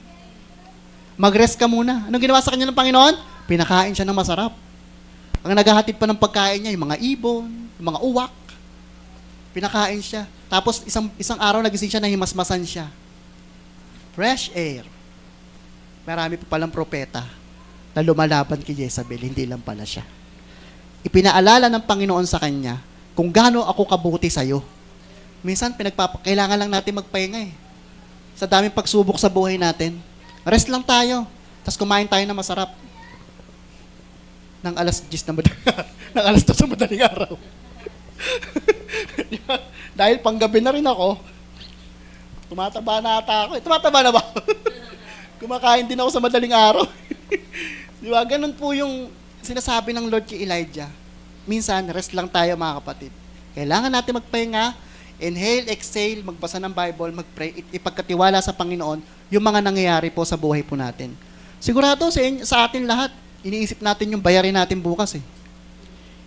Mag-rest ka muna. Anong ginawa sa kanya ng Panginoon? Pinakain siya ng masarap. Ang naghahatid pa ng pagkain niya, yung mga ibon, yung mga uwak. Pinakain siya. Tapos isang araw nagising siya, nahimasmasan siya. Fresh air. Marami pa palang propeta na lumalaban kay Jezebel, hindi lang pala siya. Ipinaalala ng Panginoon sa kanya kung gaano ako kabuti sa'yo. Minsan, kailangan lang natin magpahinga Sa daming pagsubok sa buhay natin, rest lang tayo. Tapos kumain tayo na masarap. Ng alas 10 na ng alas 2 sa madaling araw. Dahil panggabi na rin ako, tumataba na ata ako. Tumataba na ba? Kumakain din ako sa madaling araw. Di ba? Ganun po yung sinasabi ng Lord kay Elijah. Minsan, rest lang tayo mga kapatid. Kailangan natin magpahinga, inhale, exhale, magbasa ng Bible, mag-pray, ipagkatiwala sa Panginoon yung mga nangyayari po sa buhay po natin. Sigurado sa atin lahat, iniisip natin yung bayarin natin bukas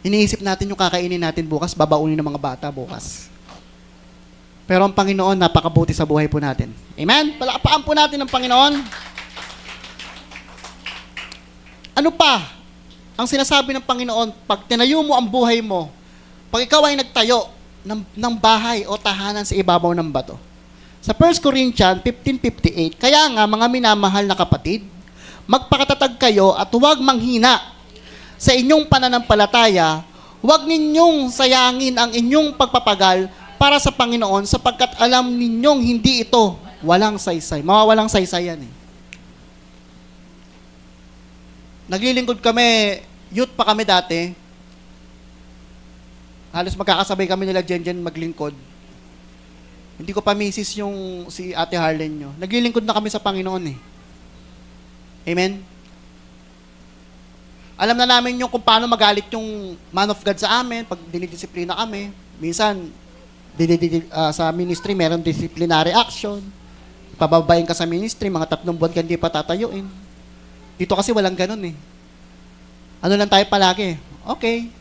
Iniisip natin yung kakainin natin bukas, babaunin ng mga bata bukas. Pero ang Panginoon, napakabuti sa buhay po natin. Amen? Palakpakan po natin ang Panginoon. Ano pa ang sinasabi ng Panginoon pag tinayo mo ang buhay mo, pag ikaw ay nagtayo ng bahay o tahanan sa ibabaw ng bato? Sa 1 Corinthians 15:58, kaya nga mga minamahal na kapatid, magpakatatag kayo at huwag manghina sa inyong pananampalataya, huwag ninyong sayangin ang inyong pagpapagal para sa Panginoon sapagkat alam ninyong hindi ito walang saysay. Mawawalang saysay yan Naglilingkod kami, youth pa kami dati. Halos magkakasabay kami nila Jen maglingkod. Hindi ko pa misis yung si Ate Harlen nyo. Naglilingkod na kami sa Panginoon Amen? Alam na namin yung kung paano magalit yung man of God sa amin pag dinidisiplina kami. Minsan, sa ministry, meron disciplinary action. Pababayin ka sa ministry, mga 3 buwan ka hindi pa tatayuin. Dito kasi walang ganun Ano lang tayo palagi? Okay.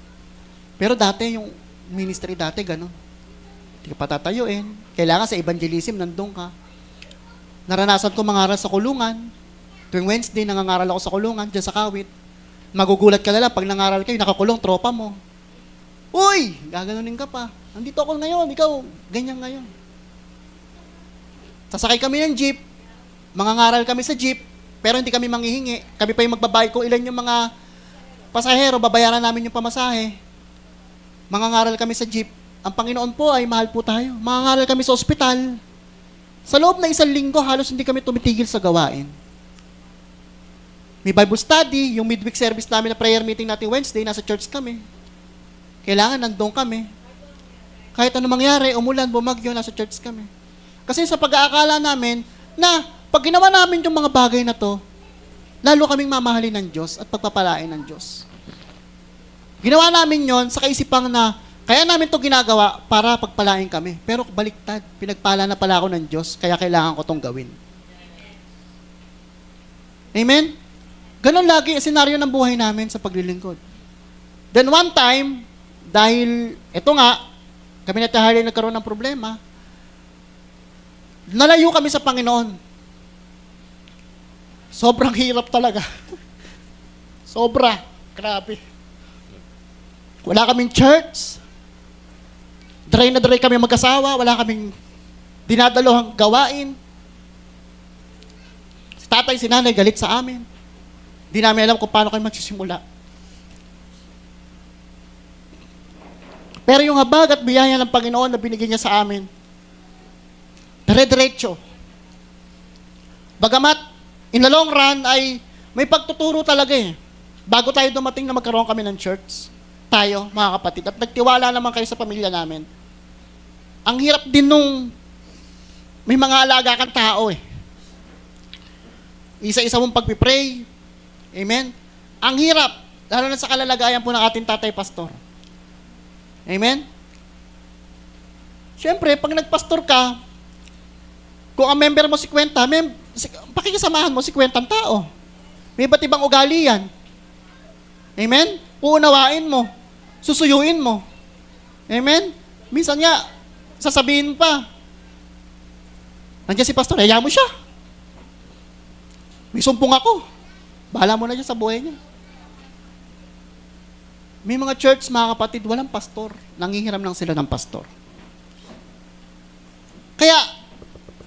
Pero dati, yung ministry dati, ganun. Hindi ka pa tatayuin. Kailangan sa evangelism, nandun ka. Naranasan ko mangaral sa kulungan. Tuwing Wednesday, nangangaral ako sa kulungan, dyan sa Kawit. Magugulat ka lang pag nangaral kayo, nakakulong, tropa mo. Uy! Gaganunin ka pa. Nandito ako ngayon, ikaw, ganyan ngayon. Sasakay kami ng jeep, mangangaral kami sa jeep, pero hindi kami manghihingi. Kami pa yung magbabayad kung ilan yung mga pasahero, babayaran namin yung pamasahe. Mangangaral kami sa jeep. Ang Panginoon po ay mahal po tayo. Mangangaral kami sa ospital. Sa loob ng 1 linggo, halos hindi kami tumitigil sa gawain. May Bible study, yung midweek service namin na prayer meeting natin Wednesday, nasa church kami. Kailangan nandun kami. Kahit ano mangyari, umulan, bumagyo, nasa church kami. Kasi sa pag-aakala namin na pag ginawa namin yung mga bagay na to, lalo kaming mamahalin ng Diyos at pagpapalain ng Diyos. Ginawa namin yon sa kaisipang na kaya namin to ginagawa para pagpalain kami. Pero baliktad, pinagpala na pala ako ng Diyos, kaya kailangan ko tong gawin. Amen? Ganon lagi ang senaryo ng buhay namin sa paglilingkod. Then one time, dahil ito nga, Kami na Harley nagkaroon ng problema. Nalayo kami sa Panginoon. Sobrang hirap talaga. Sobra. Grabe. Wala kaming church. Dry na dry kami mag-asawa. Wala kaming dinadalohang gawain. Si tatay, si nanay, galit sa amin. Di namin alam kung paano kayo magsisimula. Pero yung habag at biyaya ng Panginoon na binigyan niya sa amin, dire-diretso. Bagamat, in the long run, ay may pagtuturo talaga eh. Bago tayo dumating na magkaroon kami ng church, tayo, mga kapatid, at nagtiwala naman kayo sa pamilya namin. Ang hirap din nung may mga alaga kang tao eh. Isa-isa mong pagpipray. Amen? Ang hirap, lalo na sa kalalagayan po ng ating tatay pastor. Amen? Siyempre, pag nagpastor ka, kung ang member mo 50, pakikisamahan mo 50 tao. May iba't ibang ugali yan. Amen? Uunawain mo. Susuyuin mo. Amen? Minsan nga, sasabihin pa, nandiyan si pastor, hayaan mo siya. May sumpong ako. Bahala mo na dyan sa buhay niya. May mga church, mga kapatid, walang pastor. Nangihiram lang sila ng pastor. Kaya,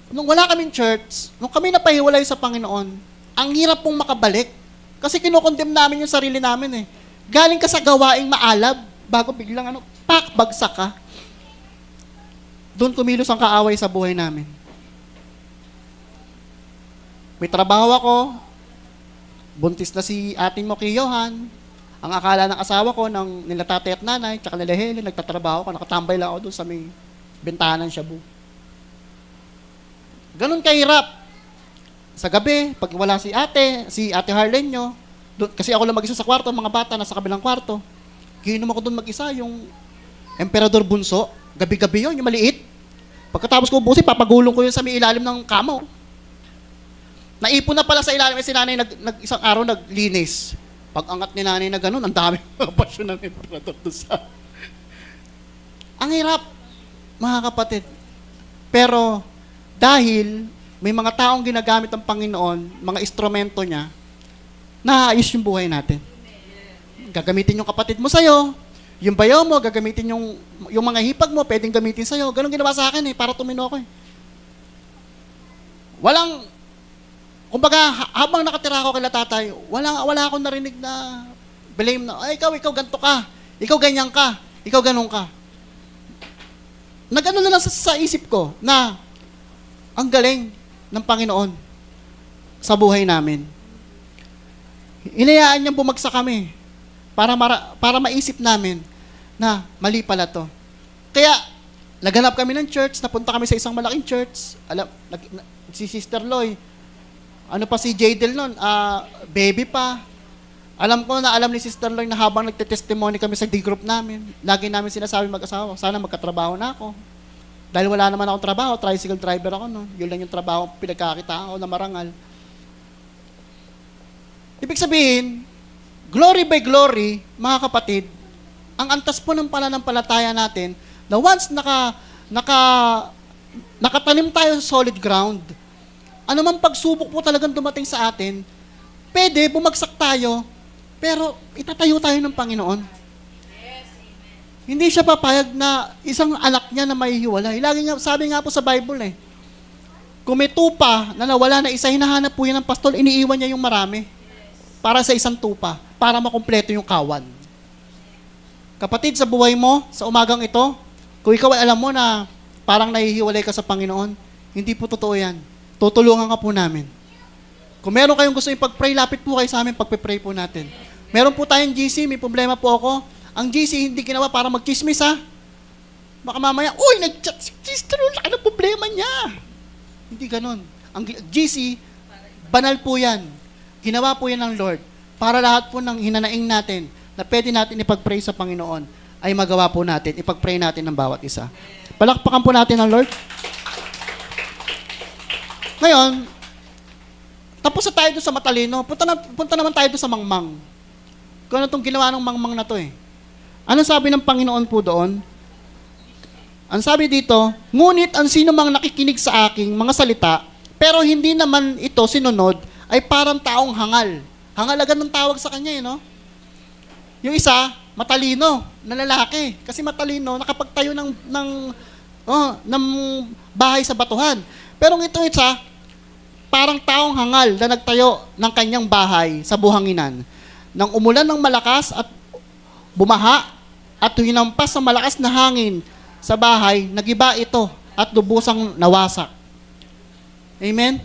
nung wala kaming church, nung kami napahiwalay sa Panginoon, ang hirap pong makabalik. Kasi kinokondem namin yung sarili namin eh. Galing ka sa gawaing maalab, bago biglang bagsak ka. Doon kumilos ang kaaway sa buhay namin. May trabaho ako, buntis na si ating mo kay Johan. Ang akala ng asawa ko, ng nila tatay at nanay, tsaka nila Helen, nagtatrabaho ko, nakatambay lang ako doon sa may bentanan Shabu. Ganun kahirap. Sa gabi, pag wala si ate Harlen nyo, kasi ako lang mag-isa sa kwarto, mga bata nasa kabilang kwarto, giinom ako doon mag-isa, yung Emperador Bunso, gabi-gabi yun, yung maliit. Pagkatapos ko ubusin, papagulong ko yun sa may ilalim ng kamo. Naipon na pala sa ilalim, si nanay isang araw naglinis. Pag angat ni nanay na ganun, ang dami mga pasyon ng Emperador doon sa... Ang hirap, mga kapatid. Pero, dahil may mga taong ginagamit ng Panginoon, mga instrumento niya, naayos yung buhay natin. Gagamitin yung kapatid mo sa'yo, yung bayaw mo, gagamitin yung mga hipag mo, pwedeng gamitin sa'yo. Ganun ginawa sa akin eh, para tumino ko eh. Kumbaga, habang nakatira ako kay tatay, wala akong narinig na blame na, ay, ikaw ganito ka, ikaw ganyan ka, ikaw ganun ka. Nag-ano na lang sa isip ko na ang galing ng Panginoon sa buhay namin. Inayaan niyang bumagsak kami para maisip namin na mali pala to. Kaya, naghanap kami ng church, napunta kami sa isang malaking church. Si Sister Loy, ano pa si Jadel nun, baby pa. Alam ni Sister Loy na habang nagte-testimony kami sa D-group namin, lagi namin sinasabi mag-asawa, sana magkatrabaho na ako. Dahil wala naman akong trabaho, tricycle driver ako noon. Yun lang yung trabaho, pinagkakita ako na marangal. Ibig sabihin, glory by glory, mga kapatid, ang antas po ng pananampalataya natin, na once nakatanim tayo sa solid ground, anumang pagsubok po talagang dumating sa atin, pwede, bumagsak tayo, pero itatayo tayo ng Panginoon. Hindi siya papayag na isang anak niya na may hiwalay. Sabi nga po sa Bible kung may tupa na nawala na isa, hinahanap po yan ng pastol, iniiwan niya yung marami para sa isang tupa, para makumpleto yung kawan. Kapatid, sa buhay mo, sa umagang ito, kung ikaw ay alam mo na parang nahihiwalay ka sa Panginoon, hindi po totoo yan. Tutulungan ka po namin. Kung meron kayong gusto ipag-pray, lapit po kayo sa amin, pagpe-pray po natin. Meron po tayong GC, may problema po ako. Ang GC hindi ginawa para mag-chismis ha. Baka mamaya, uy, nag-chat si Sister, laki ng problema niya. Hindi ganon. Ang GC, banal po yan. Ginawa po yan ng Lord. Para lahat po ng hinanaing natin na pwede natin ipag-pray sa Panginoon ay magawa po natin, ipag-pray natin ng bawat isa. Palakpakan po natin ang Lord. Ngayon, tapos na tayo doon sa matalino, punta naman tayo doon sa mangmang. Kung ano itong ginawa ng mangmang na to eh. Ano sabi ng Panginoon po doon? Ang sabi dito, ngunit ang sino mang nakikinig sa aking mga salita, pero hindi naman ito sinunod, ay parang taong hangal. Hangal agad ng tawag sa kanya, no? Yung isa, matalino na lalaki. Kasi matalino, nakapagtayo ng bahay sa batuhan. Pero itong isa, parang taong hangal na nagtayo ng kanyang bahay sa buhanginan. Nang umulan ng malakas at bumaha at hinampas sa malakas na hangin sa bahay, nagiba ito at lubusang nawasak. Amen?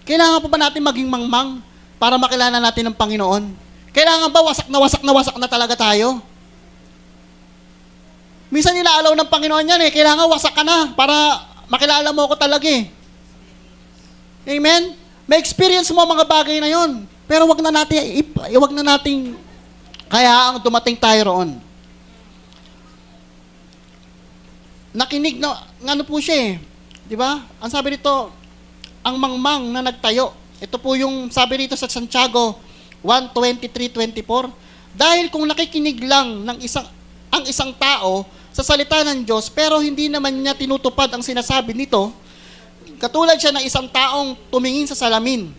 Kailangan pa ba natin maging mangmang para makilala natin ang Panginoon? Kailangan ba wasak na talaga tayo? Minsan nilaalaw ng Panginoon yan eh. Kailangan wasak ka na para makilala mo ako talaga eh. Amen? May experience mo ang mga bagay na yon. Pero wag na nating kaya ang dumating tayo roon. Nakinig na, ano po siya eh. Di ba? Ang sabi dito, ang mangmang na nagtayo. Ito po yung sabi dito sa Santiago 1:23-24. Dahil kung nakikinig lang ng ang isang tao sa salita ng Diyos, pero hindi naman niya tinutupad ang sinasabi nito, katulad siya ng isang taong tumingin sa salamin,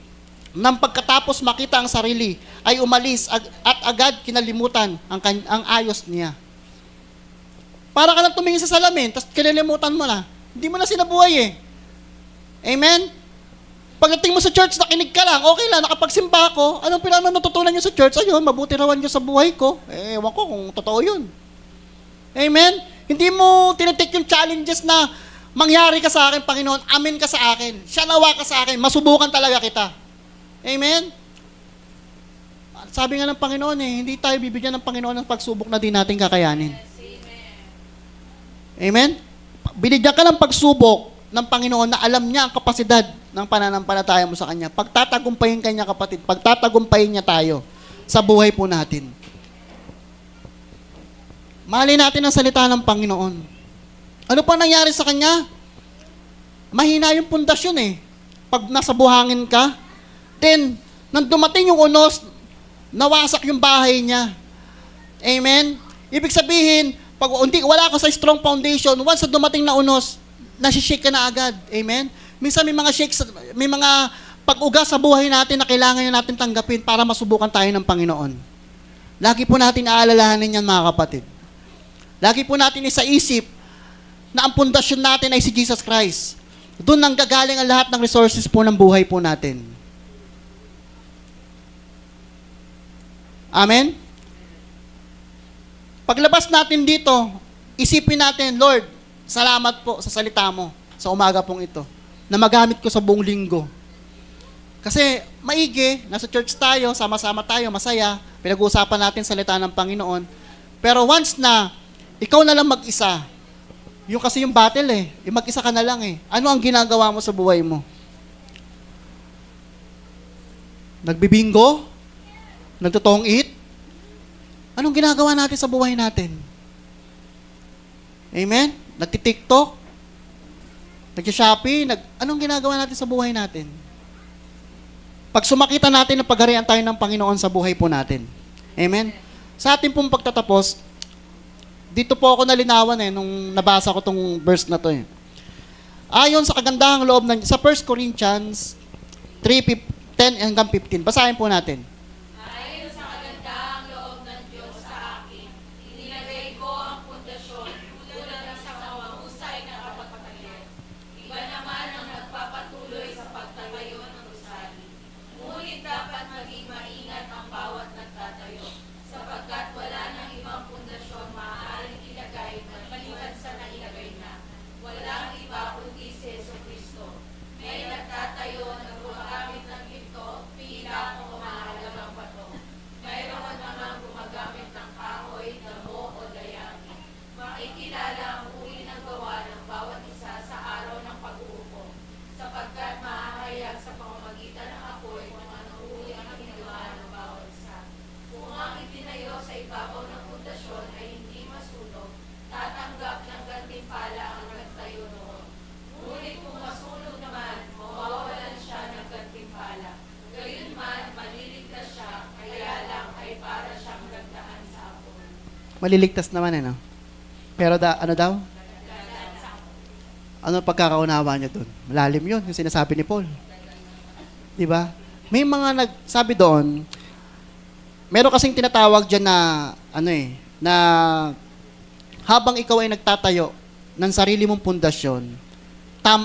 nang pagkatapos makita ang sarili, ay umalis at agad kinalimutan ang ayos niya. Para ka lang tumingin sa salamin, tapos kinalimutan mo na. Hindi mo na sinabuhay eh. Amen? Pagdating mo sa church, nakinig ka lang, okay lang, nakapagsimba ako, anong natutunan niyo sa church? Ayun, mabuti rawan niyo sa buhay ko. Ewan ko kung totoo yun. Amen? Hindi mo tinitake yung challenges na mangyari ka sa akin, Panginoon, amen ka sa akin, siya nawa ka sa akin, masubukan talaga kita. Amen? Sabi nga ng Panginoon hindi tayo bibigyan ng Panginoon ng pagsubok na di natin kakayanin. Amen? Binigyan ka ng pagsubok ng Panginoon na alam niya ang kapasidad ng pananampalataya mo sa Kanya. Pagtatagumpayin ka niya, kapatid. Pagtatagumpayin niya tayo sa buhay po natin. Mahalin natin ang salita ng Panginoon. Ano pa nangyari sa Kanya? Mahina yung pundasyon Pag nasa buhangin ka, then, nang dumating yung unos, nawasak yung bahay niya. Amen? Ibig sabihin, pag wala ka sa strong foundation, once na dumating na unos, nasishake ka na agad. Amen? Minsan may mga shakes, may mga pag-uga sa buhay natin na kailangan natin tanggapin para masubukan tayo ng Panginoon. Lagi po natin aalalahanin yan, mga kapatid. Lagi po natin isaisip na ang pundasyon natin ay si Jesus Christ. Doon nang gagaling ang lahat ng resources po ng buhay po natin. Amen? Paglabas natin dito, isipin natin, Lord, salamat po sa salita mo sa umaga pong ito na magamit ko sa buong linggo. Kasi maigi, nasa church tayo, sama-sama tayo, masaya, pinag-uusapan natin salita ng Panginoon. Pero once na ikaw na lang mag-isa, yung kasi yung battle yung mag-isa ka na lang ano ang ginagawa mo sa buhay mo? Nagbibingo? Nagtotong eat? Anong ginagawa natin sa buhay natin? Amen? Nagti-TikTok? Nag-Shopee? Anong ginagawa natin sa buhay natin? Pag sumakita natin na pagharian tayo ng Panginoon sa buhay po natin. Amen? Sa ating pong pagtatapos, dito po ako nalinawan nung nabasa ko tong verse na to Ayon sa kagandahang loob sa 1 Corinthians 3:10 hanggang 15. Basahin po natin. Ayon sa kagandahang loob ng Diyos sa akin, inilagay ko ang pundasyon tulad ng sa mahusay na kapagpatayo. Iba naman ang nagpapatuloy sa pagtatayo ng gusali. Ngunit dapat maging maingat ang bawat nagtatayo, sapagkat wala nang ibang pundasyon maaaring ilagay maliban sa nailagay na. Walang iba kundi si Jesucristo. May nagtatayo na gumagamit ng ginto, pila o mahalagang bato. Mayroon namang gumagamit ng kahoy, damo o dayami. Makikilala ang uri ng gawa ng bawat isa sa araw ng pag-uupo, sapagkat mahahayag sa pamamagitan ng apoy kung anong uri ang ginawa ng bawat isa. Kung ang itinayo sa ibabaw ng pundasyon ay hindi masunog, tatanggap ng gantimpala ang nagtayo noon. Ngunit kung masunog naman, mawawalan siya ng gantimpala. Gayunman, maliligtas siya, kaya lang ay para siyang nagdaan sa apoy. Maliligtas naman no? Pero ano daw? Ano ang pagkakaunawa niyo doon? Malalim yun, yung sinasabi ni Paul. Di ba? May mga nagsabi doon, meron kasing tinatawag dyan na, na habang ikaw ay nagtatayo ng sarili mong pundasyon,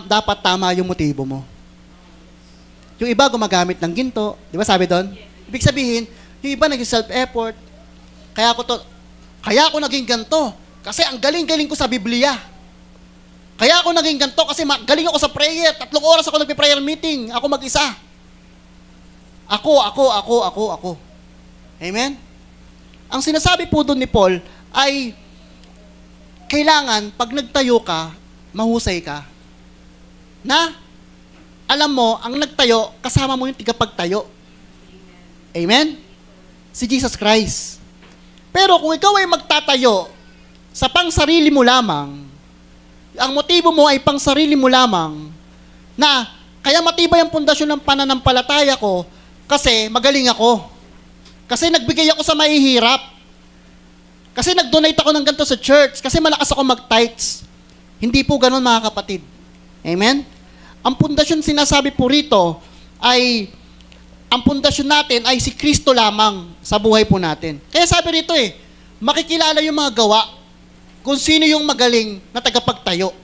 dapat tama yung motibo mo. Yung iba gumagamit ng ginto, di ba sabi doon? Ibig sabihin, yung iba nag-self-effort, kaya ako naging ganto, kasi ang galing-galing ko sa Biblia. Kaya ako naging ganto kasi galing ako sa prayer. 3 oras ako nagpe-prayer meeting. Ako mag-isa. Ako. Amen? Ang sinasabi po doon ni Paul ay kailangan pag nagtayo ka, mahusay ka. Na, alam mo, ang nagtayo, kasama mo yung tigapagtayo. Amen? Si Jesus Christ. Pero kung ikaw ay magtatayo sa pang sarili mo lamang, ang motibo mo ay pang sarili mo lamang, na kaya matibay ang pundasyon ng pananampalataya ko kasi magaling ako. Kasi nagbigay ako sa mahihirap. Kasi nag-donate ako ng ganito sa church. Kasi malakas ako mag-tithes. Hindi po ganun, mga kapatid. Amen? Ang pundasyon sinasabi po rito ay, ang pundasyon natin ay si Kristo lamang sa buhay po natin. Kaya sabi rito makikilala yung mga gawa kung sino yung magaling na tagapagtayo.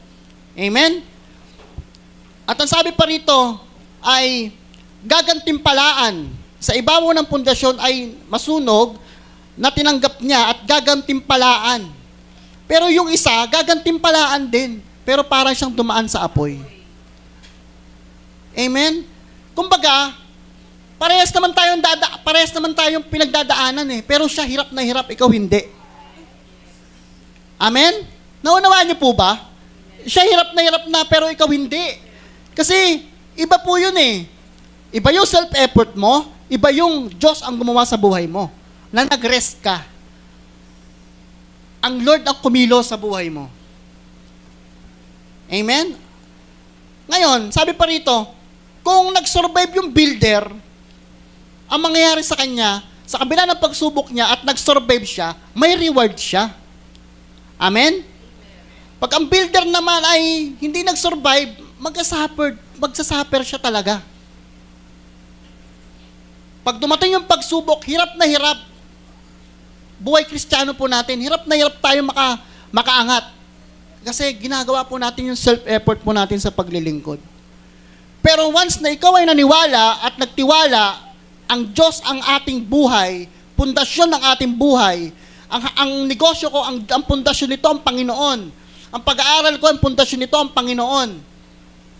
Amen? At ang sabi pa rito ay gagantimpalaan. Sa ibabaw ng pundasyon ay masunog na tinanggap niya at gagantimpalaan. Pero yung isa, gagantimpalaan din. Pero parang siyang dumaan sa apoy. Amen? Kumbaga, parehas naman tayong pinagdadaanan pero siya hirap na hirap, ikaw hindi. Amen? Naunawaan niyo po ba? Siya hirap na pero ikaw hindi. Kasi iba po yun Iba yung self-effort mo, iba yung Diyos ang gumawa sa buhay mo. Na nag-rest ka. Ang Lord ang kumilos sa buhay mo. Amen? Ngayon, sabi pa rito, kung nag-survive yung builder, ang mangyayari sa kanya, sa kabila ng pagsubok niya at nag-survive siya, may reward siya. Amen? Pag ang builder naman ay hindi nag-survive, magsasuffer siya talaga. Pag dumating yung pagsubok, hirap na hirap. Buhay Kristiyano po natin, hirap na hirap tayo makaangat. Kasi ginagawa po natin yung self-effort po natin sa paglilingkod. Pero once na ikaw ay naniwala at nagtiwala, ang Diyos ang ating buhay, pundasyon ng ating buhay, ang negosyo ko, ang pundasyon nito ang Panginoon. Ang pag-aaral ko, ang pundasyon nito ang Panginoon.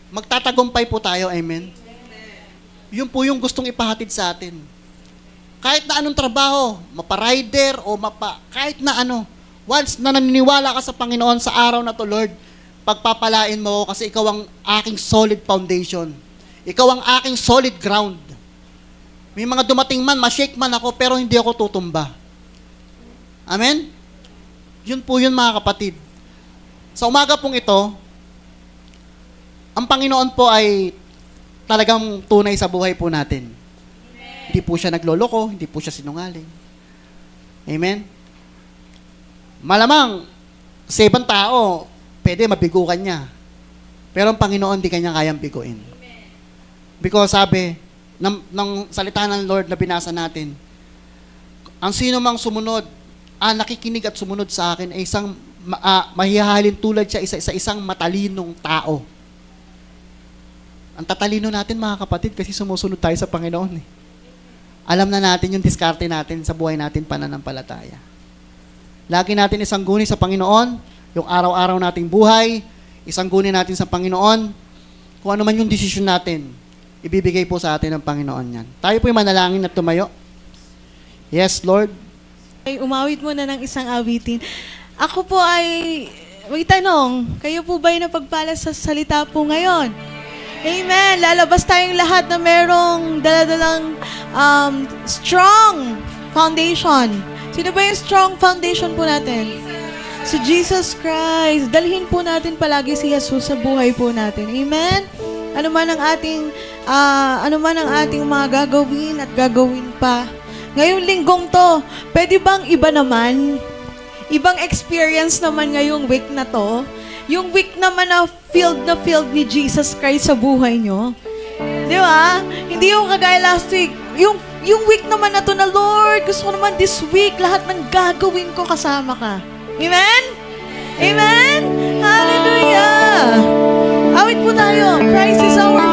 Magtatagumpay po tayo, amen? Yun po yung gustong ipahatid sa atin. Kahit na anong trabaho, mapa-rider o kahit na ano, once na naniniwala ka sa Panginoon sa araw na to, Lord, pagpapalain mo kasi ikaw ang aking solid foundation. Ikaw ang aking solid ground. May mga dumating man, ma-shake man ako, pero hindi ako tutumba. Amen? Yun po yun, mga kapatid. Sa umaga pong ito, ang Panginoon po ay talagang tunay sa buhay po natin. Amen. Hindi po siya nagloloko, hindi po siya sinungaling. Amen? Malamang, sa ibang tao, pwede mabigukan niya. Pero ang Panginoon, di kanya kayang biguin. Because sabi, ng salita ng Lord na binasa natin, ang sino mang sumunod, nakikinig at sumunod sa akin ay isang mahihalin tulad siya sa isang matalinong tao. Ang tatalino natin, mga kapatid, kasi sumusunod tayo sa Panginoon. Alam na natin yung diskarte natin sa buhay natin pananampalataya. Lagi natin isangguni sa Panginoon, yung araw-araw nating buhay, isangguni natin sa Panginoon, kung ano man yung desisyon natin, ibibigay po sa atin ng Panginoon yan. Tayo po'y manalangin at tumayo. Yes, Lord. Ay, umawit muna ng isang awitin. Ako po ay, may tanong, kayo po ba ay napagpala sa salita po ngayon? Amen. Lalabas tayong lahat na merong daladalang strong foundation. Sino ba yung strong foundation po natin? Si Jesus Christ. Dalhin po natin palagi si Jesus sa buhay po natin. Amen? Ano man ang ating mga gagawin at gagawin pa. Ngayong linggong to, pwede bang iba naman? Ibang experience naman ngayong week na to? Yung week naman na filled ni Jesus Christ sa buhay nyo? Di ba? Hindi yung kagaya last week. Yung week naman na to na, Lord, gusto ko naman this week, lahat ng gagawin ko kasama ka. Amen? Amen? Hallelujah! Awit po tayo. Christ is our